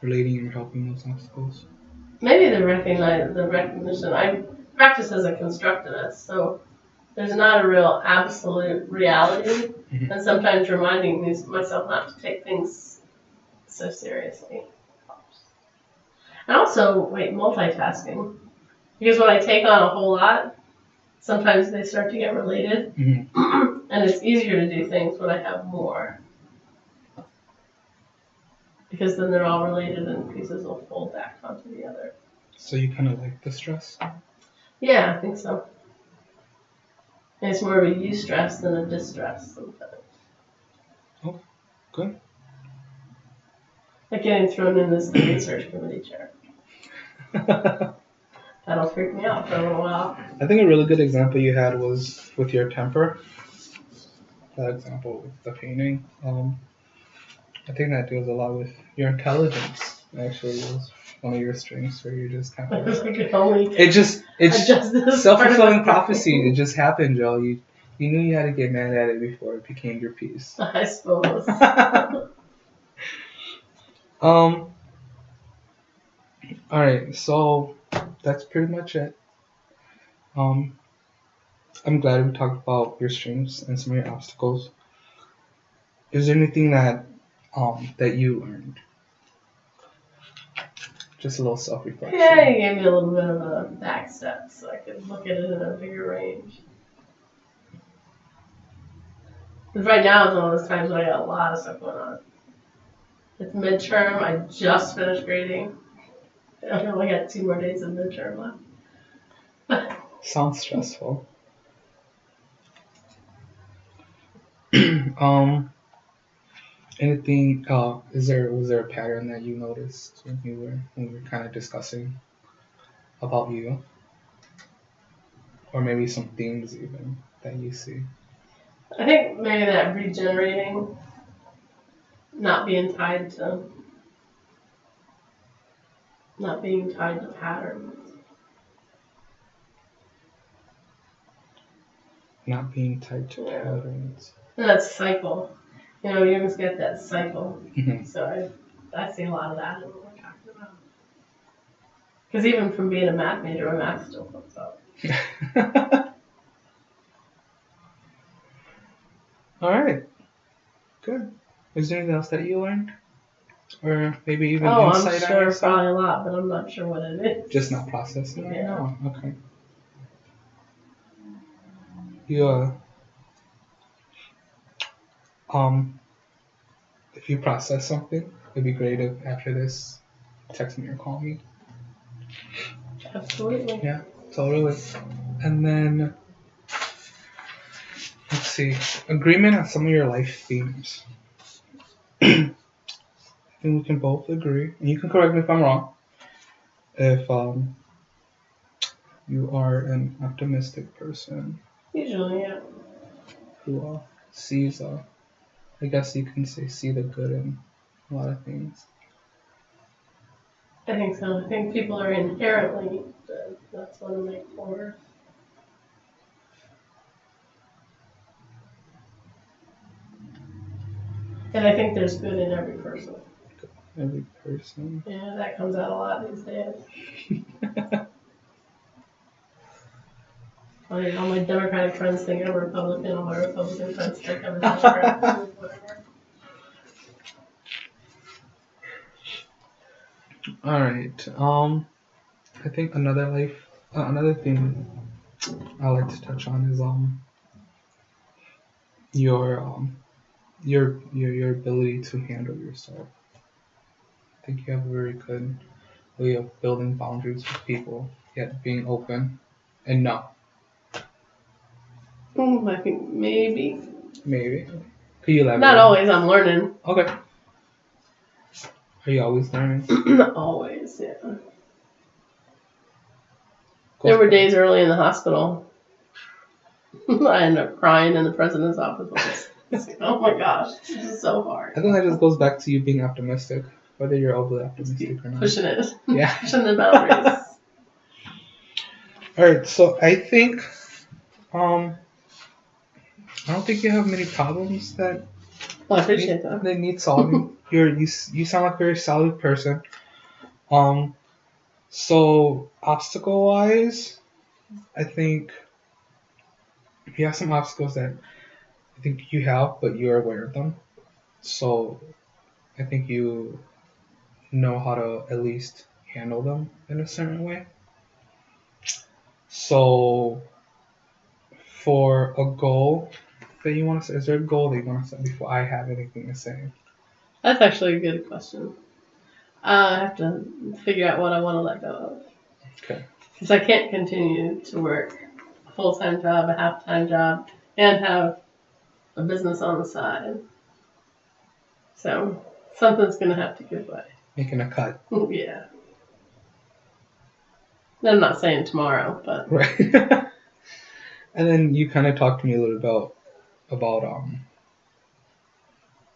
relating and helping those obstacles? Maybe the recognition. I practice as a constructivist, so there's not a real absolute reality, Mhm. and sometimes reminding myself not to take things so seriously. And also, multitasking. Because when I take on a whole lot, sometimes they start to get related, Mhm. and it's easier to do things when I have more. Because then they're all related and pieces will fold back onto the other. So you kind of like the stress? Yeah, I think so. And it's more of a eustress than a distress sometimes. Oh, good. Like getting thrown in this research committee chair. That'll freak me out for a little while. I think a really good example you had was with your temper. That example with the painting. I think that deals a lot with your intelligence. Actually, was one of your strengths where you just kind of. It's self-fulfilling prophecy. It just happened, Joe. You knew you had to get mad at it before it became your piece. I suppose. All right, so that's pretty much it. I'm glad we talked about your strengths and some of your obstacles. Is there anything that you learned? Just a little self-reflection. Yeah, you gave me a little bit of a back step so I could look at it in a bigger range. Because right now is one of those times when I got a lot of stuff going on. It's midterm. I just finished grading. I only got 2 more days of midterm left. Sounds stressful. Anything? Was there a pattern that you noticed when we were kind of discussing about you, or maybe some themes even that you see? I think maybe that regenerating, not being tied to patterns. Not being tied to patterns. And that's cycle. You know, humans get that cycle. Mm-hmm. So I see a lot of that in what we're talking about. Because even from being a math major, my math still comes up. All right. Good. Is there anything else that you learned? Or maybe even insight I'm sure on yourself? probably a lot, but I'm not sure what it is. Just not processing right Yeah. now? Okay. You, if you process something, it'd be great if after this, text me or call me. Absolutely. Yeah, totally. And then, let's see, agreement on some of your life themes. I think we can both agree, and you can correct me if I'm wrong, if you are an optimistic person. Usually, yeah. Who sees, I guess you can say, see the good in a lot of things. I think so. I think people are inherently good. That's one of my core. And I think there's good in every person. Every person. Yeah, that comes out a lot these days. All my Democratic friends think I'm Republican, all my Republican friends think I'm a Democrat. Whatever. All right. I think another thing I like to touch on is your ability to handle yourself. I think you have a very good way of building boundaries with people, yet being open and no. I think maybe. Maybe. Could you elaborate? Not always. I'm learning. Okay. Are you always learning? Not always, yeah. There were days early in the hospital. I ended up crying in the president's office. Oh my gosh, this is so hard. I think that just goes back to you being optimistic, whether you're overly optimistic or not. Pushing it. Yeah. Pushing the boundaries. Alright, so I think I don't think you have many problems that Well, I appreciate that. They need solving. You sound like a very solid person. So obstacle wise, I think you have some obstacles that I think you have, but you're aware of them. So I think you know how to at least handle them in a certain way. So for a goal that you want to set, is there a goal that you want to set before I have anything to say? That's actually a good question. I have to figure out what I want to let go of. Okay. Because I can't continue to work a full-time job, a half-time job, and have a business on the side. So something's going to have to give way. Making a cut. Yeah. I'm not saying tomorrow, but Right. And then you kind of talked to me a little about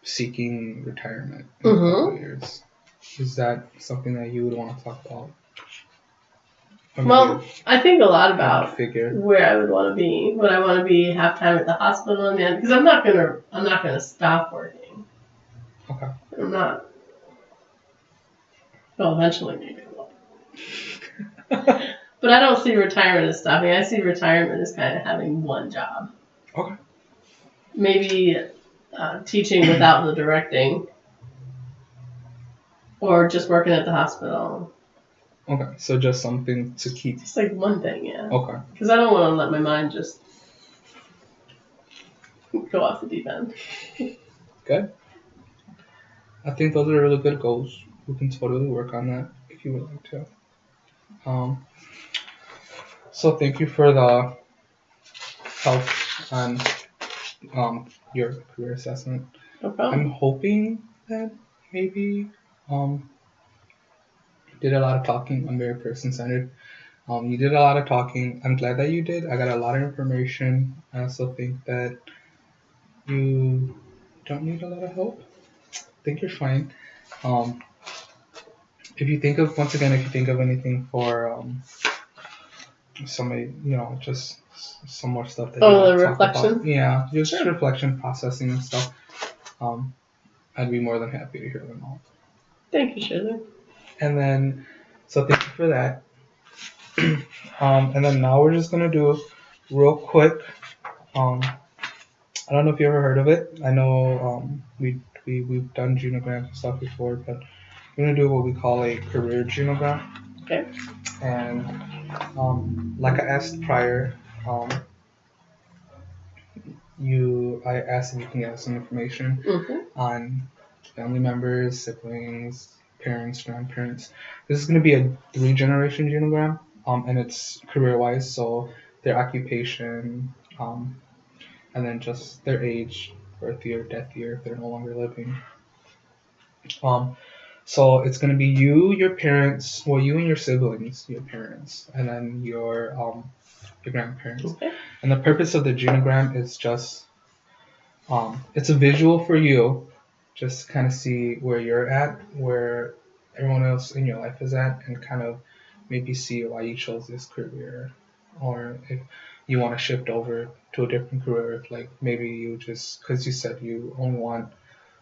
seeking retirement in a couple of years. Is that something that you would want to talk about? Well, I think a lot about figure. where I would want to be. Would I want to be half-time at the hospital and then, because I'm not gonna stop working. Okay. I'm not. Well, eventually maybe I will. But I don't see retirement as stopping. I see retirement as kind of having one job. Okay. Maybe teaching without the directing, or just working at the hospital. Okay, so just something to keep. Just like one thing, yeah. Okay. Because I don't want to let my mind just go off the deep end. Good. I think those are really good goals. We can totally work on that if you would like to. So thank you for the help on your career assessment. No problem. I'm hoping that maybe did a lot of talking. I'm very person-centered. You did a lot of talking. I'm glad that you did. I got a lot of information. I also think that you don't need a lot of help. I think you're fine. If you think of anything for somebody, just some more stuff that you want to talk reflection? about. Yeah, just Sure. reflection, processing and stuff. I'd be more than happy to hear them all. Thank you, Shirley. And then, so thank you for that. And then now we're just gonna do real quick. I don't know if you ever heard of it. I know we've done genograms and stuff before, but we're gonna do what we call a career genogram. Okay. And like I asked prior, I asked if you can get us some information on family members, siblings, parents, grandparents. This is going to be a 3-generation genogram, and it's career-wise, so their occupation, and then just their age, birth year, death year, if they're no longer living. So it's going to be you, your parents, well, you and your siblings, your parents, and then your grandparents. Okay. And the purpose of the genogram is just, it's a visual for you, just kind of see where you're at, where everyone else in your life is at, and kind of maybe see why you chose this career, or if you want to shift over to a different career, like maybe you just, because you said you only want,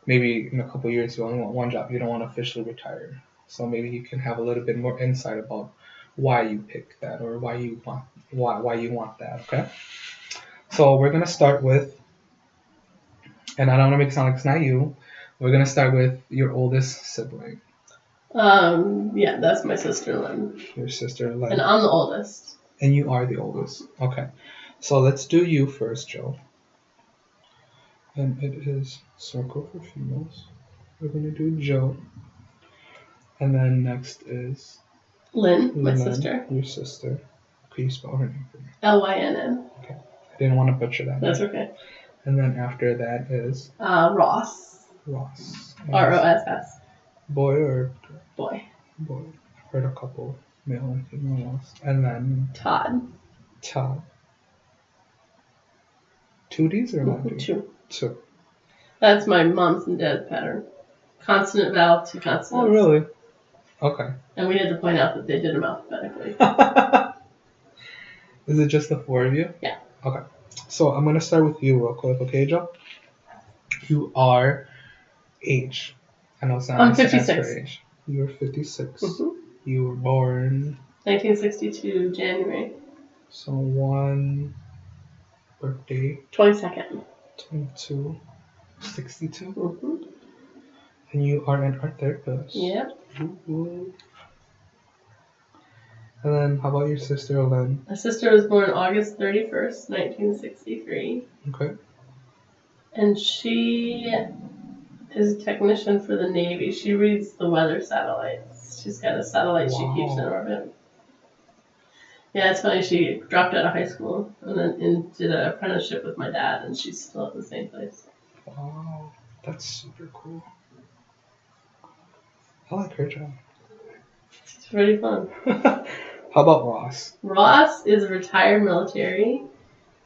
maybe in a couple of years you only want one job, you don't want to officially retire. So maybe you can have a little bit more insight about why you picked that, or why you want that, okay? So we're gonna start with, and I don't want to make it sound like it's not you, we're gonna start with your oldest sibling. Yeah, that's my sister Lynn. Your sister Lynn. And I'm the oldest. And you are the oldest. Okay. So let's do you first, Joe. And it is circle for females. We're gonna do Joe. And then next is Lynn, my Lynn, sister. your sister. Can you spell her name for me? Lynn. Okay. I didn't want to butcher that. That's okay. And then after that is Ross. Ross. Ross. Boy or Boy. boy? I've heard a couple male and female ones. And then Todd. 2 D's or 1 D? 2. 2. That's my mom's and dad's pattern. Consonant vowel, 2 consonants. Oh, really? Okay. And we had to point out that they did them alphabetically. Is it just the 4 of you? Yeah. Okay. So I'm going to start with you real quick, okay, Joe? You are age. I know it's not I'm nice to ask 56. for age. You're 56. Mm-hmm. You were born 1962, January. So 1 birthday birthday? 22nd. 2262. Mm-hmm. And you are an art therapist. Yep. Ooh. And then how about your sister, Ellen? My sister was born August 31st, 1963. Okay. And she is a technician for the Navy. She reads the weather satellites. She's got a satellite she keeps in orbit. Yeah, it's funny. She dropped out of high school and then did an apprenticeship with my dad, and she's still at the same place. Wow. That's super cool. I like her job. It's pretty fun. How about Ross? Ross is a retired military.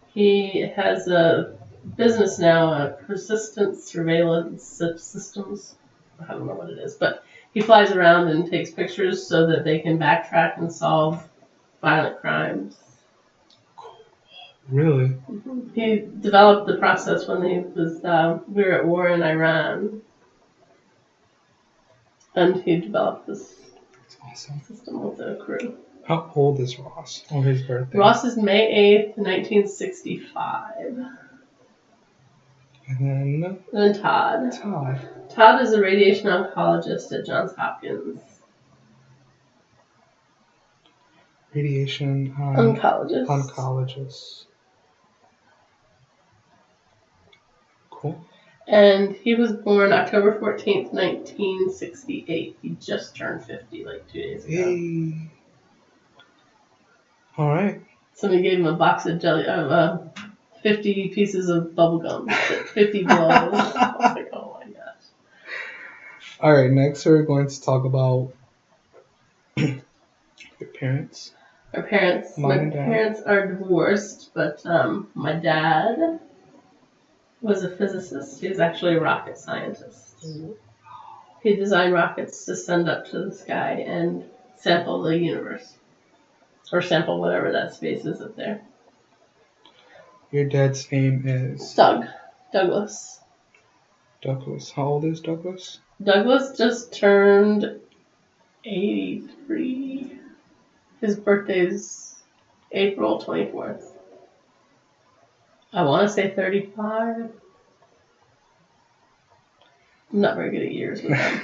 He has a business now, persistent surveillance systems. I don't know what it is, but he flies around and takes pictures so that they can backtrack and solve violent crimes. Really? Mm-hmm. He developed the process when we were at war in Iran, and he developed this Awesome. system with the crew. How old is Ross on his birthday? Ross is May 8th, 1965. And then Todd. Todd is a radiation oncologist at Johns Hopkins. Radiation oncologist. Cool. And he was born October 14th, 1968. He just turned 50 like 2 days ago. Hey. All right. Somebody gave him a box of 50 pieces of bubble gum, 50 blows. I was like, oh my gosh. All right, next we're going to talk about your parents. Our parents. My parents are divorced, but my dad was a physicist. He was actually a rocket scientist. He designed rockets to send up to the sky and sample the universe. Or sample whatever that space is up there. Your dad's name is? Douglas. Douglas. How old is Douglas? Douglas just turned 83. His birthday's April 24th. I want to say 35. I'm not very good at years with him.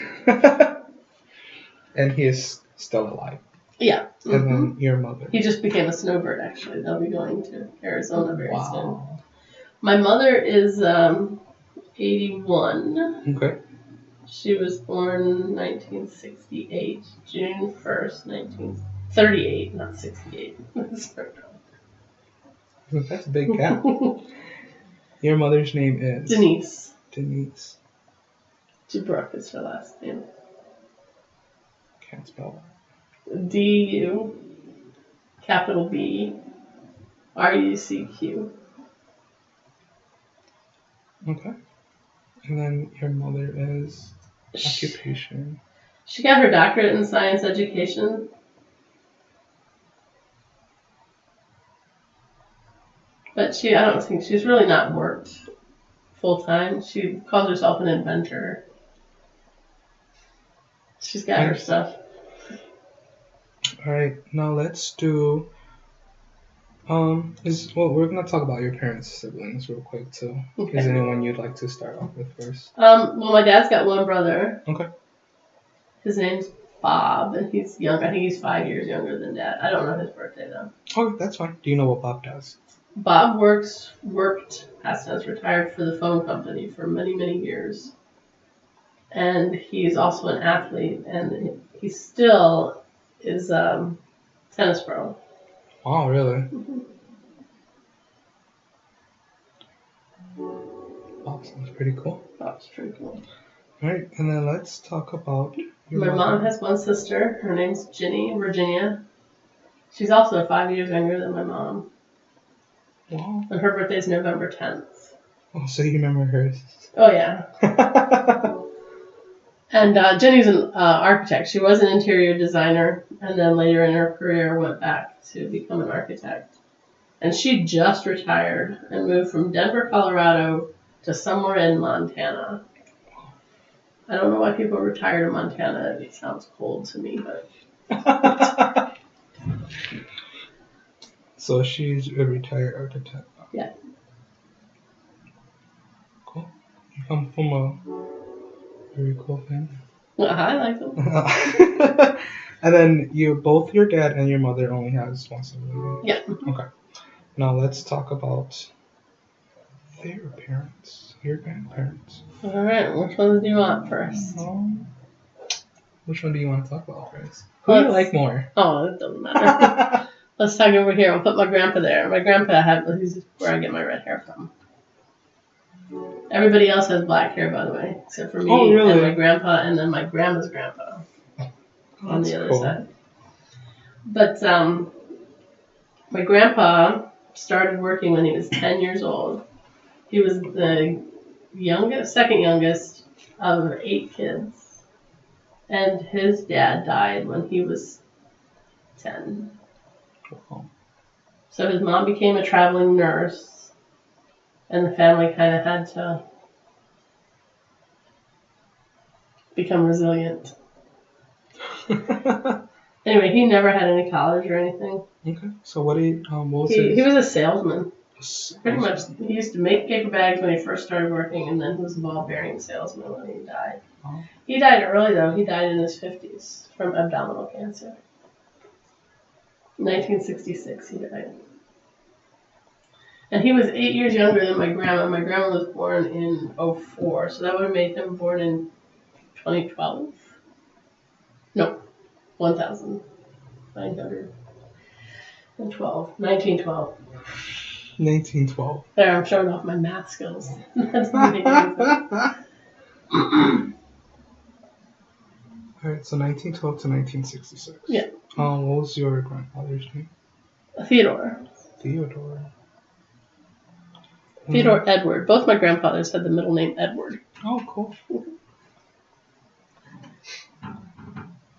And he is still alive. Yeah. Mm-hmm. And then your mother. He just became a snowbird, actually. They'll be going to Arizona very soon. My mother is 81. Okay. She was born 1968, June 1st, 1938, not 68. That's a big gap. Your mother's name is? Denise. DeBruck is her last name. Can't spell that. D-U, capital B, R-U-C-Q. Okay. And then your mother is occupation. She got her doctorate in science education. But I don't think she's really not worked full time. She calls herself an inventor. She's got her stuff. All right, now let's do. We're gonna talk about your parents' siblings real quick too. Okay. Is anyone you'd like to start off with first? Well, my dad's got one brother. Okay. His name's Bob, and he's young. I think he's 5 years younger than Dad. I don't know his birthday though. Okay, that's fine. Do you know what Bob does? Bob retired for the phone company for many, many years. And he's also an athlete, and he still is tennis pro. Wow, really? Mm-hmm. Wow, sounds pretty cool. That's pretty cool. All right, and then let's talk about my mom has one sister. Her name's Ginny, Virginia. She's also 5 years younger than my mom. Wow. And her birthday's November 10th. Oh, so you remember hers? Oh, yeah. And Jenny's an architect. She was an interior designer, and then later in her career went back to become an architect. And she just retired and moved from Denver, Colorado to somewhere in Montana. I don't know why people retire to Montana. It sounds cold to me, but... So she's a retired architect. Yeah. I'm from a very cool family. I like them. And then both your dad and your mother only has one sibling. Yeah. Okay. Now let's talk about their parents, your grandparents. All right, which one do you want first? Which one do you want to talk about first? Who do you like more? Oh, it doesn't matter. Let's talk over here. I'll put my grandpa there. My grandpa he's where I get my red hair from. Everybody else has black hair, by the way, except for me and my grandpa, and then my grandma's grandpa on the other side. But my grandpa started working when he was 10 years old. He was the second youngest of 8 kids, and his dad died when he was 10. Wow. So his mom became a traveling nurse, and the family kind of had to become resilient. Anyway, he never had any college or anything. Okay. So what was he was a salesman. Pretty much, salesman. he used to make paper bags when he first started working, and then he was a ball bearing salesman when he died. Oh. He died early, though. He died in his 50s from abdominal cancer. 1966, he died. And he was 8 years younger than my grandma. My grandma was born in 04, so that would have made him born in 2012. No, 1912. 1912. There, I'm showing off my math skills. That's ridiculous. Alright, so 1912 to 1966. Yeah. What was your grandfather's name? Theodore. Theodore Edward. Both my grandfathers had the middle name Edward. Oh, cool.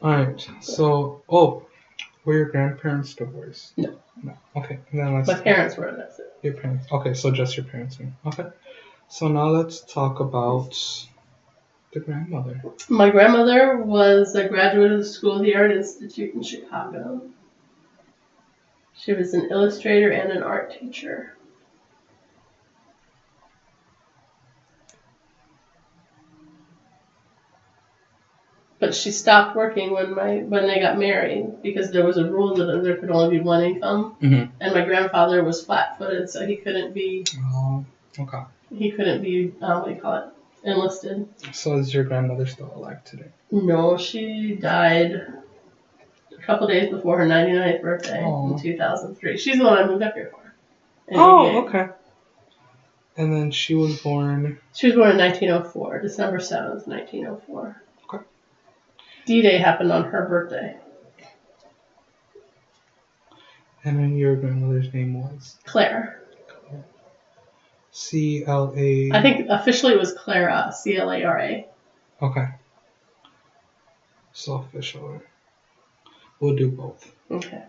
Alright, so, were your grandparents divorced? No. Okay, and then My parents were, that's it. Your parents. Okay, so just your parents. Okay. So now let's talk about the grandmother. My grandmother was a graduate of the School of the Art Institute in Chicago. She was an illustrator and an art teacher. But she stopped working when they got married because there was a rule that there could only be one income, and my grandfather was flat-footed, so he couldn't be. Oh, okay. He couldn't be enlisted. So is your grandmother still alive today? No, she died a couple days before her 99th birthday in 2003. She's the one I moved up here for. Okay. And then she was born. She was born in 1904, December 7th, 1904. Okay. D-Day happened on her birthday. And then your grandmother's name was? Claire. C-L-A... I think officially it was Clara, C-L-A-R-A. Okay. So official. We'll do both. Okay.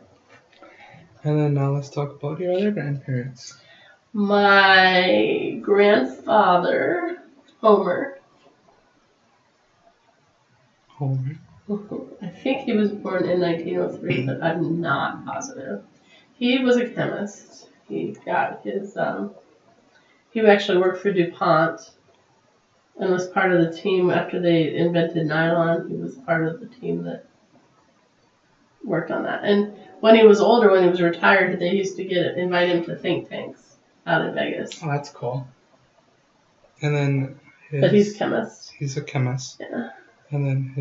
And then now let's talk about your other grandparents. My grandfather, Homer. I think he was born in 1903, but I'm not positive. He was a chemist. He got his, he actually worked for DuPont and was part of the team after they invented nylon. He was part of the team that worked on that. And when he was older, when he was retired, they used to invite him to think tanks out in Vegas. Oh, that's cool. And then but he's a chemist. He's a chemist. Yeah. And then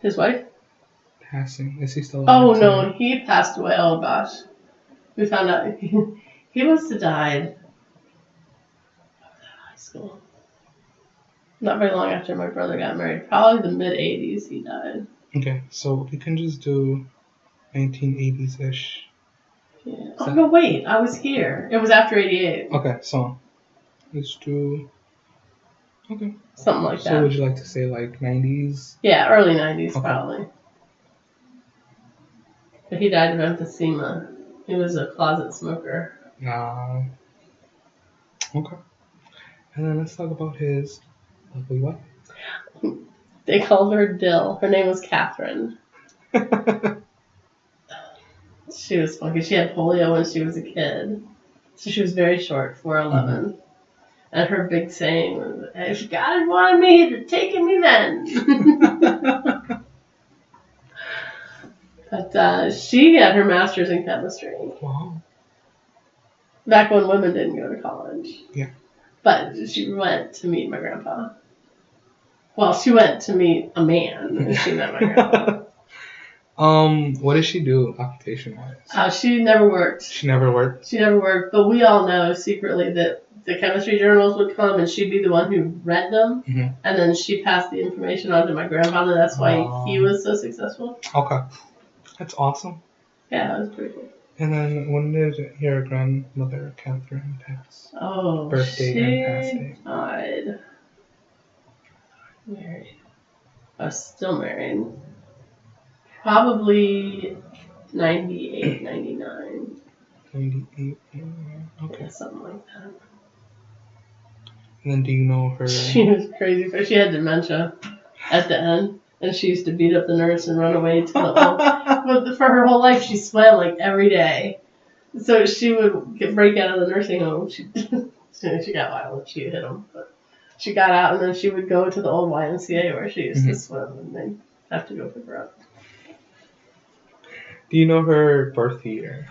his wife? Passing. Is he still alive? Oh, no. He passed away. Oh, gosh. We found out he must have died high school. Not very long after my brother got married. Probably the mid-'80s he died. Okay, so we can just do 1980s-ish. Yeah. Oh, no, wait. I was here. It was after 88. Okay, so let's do... Okay. Something like that. So would you like to say like 90s? Yeah, early 90s okay. Probably. But he died of emphysema. He was a closet smoker. Okay. And then let's talk about his lovely wife. They called her Dill. Her name was Catherine. She was funky. She had polio when she was a kid. So she was very short, 4'11". And her big saying was, if God had wanted me, he'd have taken me then. But she got her master's in chemistry. Wow. Back when women didn't go to college. Yeah. But she went to meet my grandpa. Well, she went to meet a man, and she met my grandpa. What did she do occupation-wise? She never worked. She never worked? She never worked, but we all know secretly that the chemistry journals would come and she'd be the one who read them, and then she passed the information on to my grandfather. That's why he was so successful. Okay. That's awesome. Yeah, it was pretty cool. And then when did your grandmother, Catherine, pass? Oh, Birthday and pass date? She died. Married. I was still married. Probably 98, 99. 98, 99. Okay. Yeah, something like that. And then do you know her? She was crazy, but she had dementia at the end. And she used to beat up the nurse and run away to the But for her whole life, she swam like every day. So she would break out of the nursing home. As soon as she got violent, she would hit them. But she got out, and then she would go to the old YMCA where she used to swim, and they'd have to go pick her up. Do you know her birth year?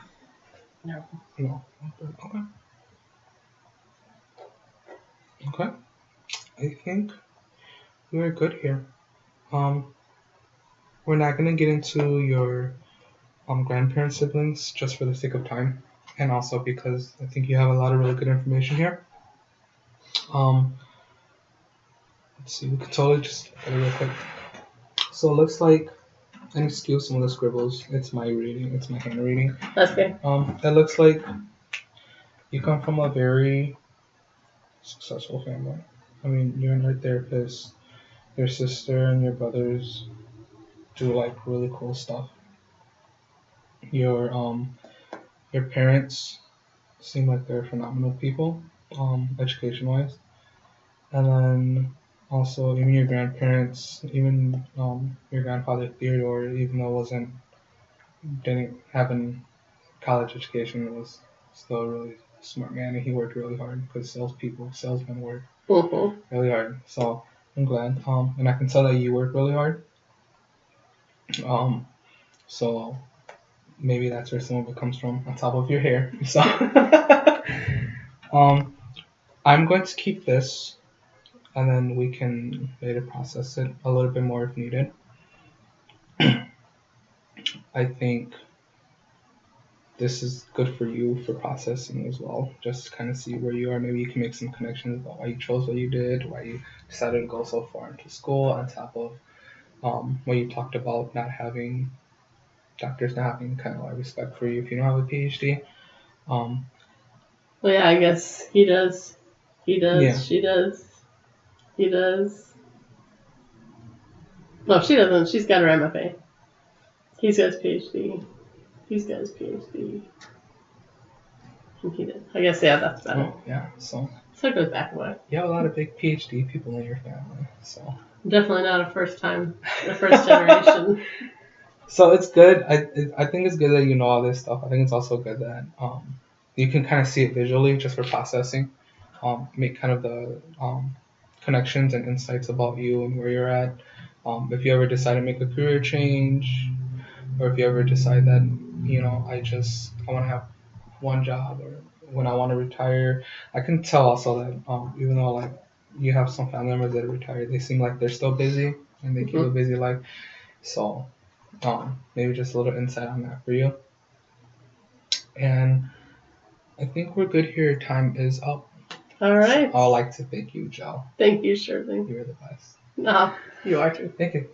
No. No. Okay. Okay. I think we're good here. We're not gonna get into your grandparent siblings just for the sake of time, and also because I think you have a lot of really good information here. Let's see, we can totally just look at it real quick. So it looks like, and excuse some of the scribbles, it's my reading, it's my hand reading. That's good. It looks like you come from a very successful family. I mean, you're an art therapist, your sister and your brothers do like really cool stuff. Your parents seem like they're phenomenal people, education wise. And then also even your grandparents, even your grandfather Theodore, even though didn't have a college education, was still a really smart man, and he worked really hard because salesmen work really hard. So I'm glad. And I can tell that you work really hard. So maybe that's where some of it comes from, on top of your hair. So I'm going to keep this, and then we can later process it a little bit more if needed. I think this is good for you for processing as well. Just kind of see where you are. Maybe you can make some connections about why you chose what you did, why you decided to go so far into school, on top of what you talked about doctors not having kind of like respect for you if you don't have a PhD. Well, yeah, I guess he does. He does. Yeah. She does. He does. No, she doesn't. She's got her MFA. He's got his PhD. He's got his PhD. And he did. I guess, yeah, that's better. Oh, yeah, so it goes back a way. You have a lot of big PhD people in your family, so. Definitely not a first generation. So it's good. I think it's good that you know all this stuff. I think it's also good that you can kind of see it visually just for processing. Make kind of the connections and insights about you and where you're at. If you ever decide to make a career change, or if you ever decide that, I want to have one job, or when I want to retire, I can tell also that even though like you have some family members that are retired, they seem like they're still busy and they keep a busy life. So maybe just a little insight on that for you. And I think we're good here. Time is up. All right. So I'd like to thank you, Joe. Thank you, Shirley. You're the best. No, you are too. Thank you.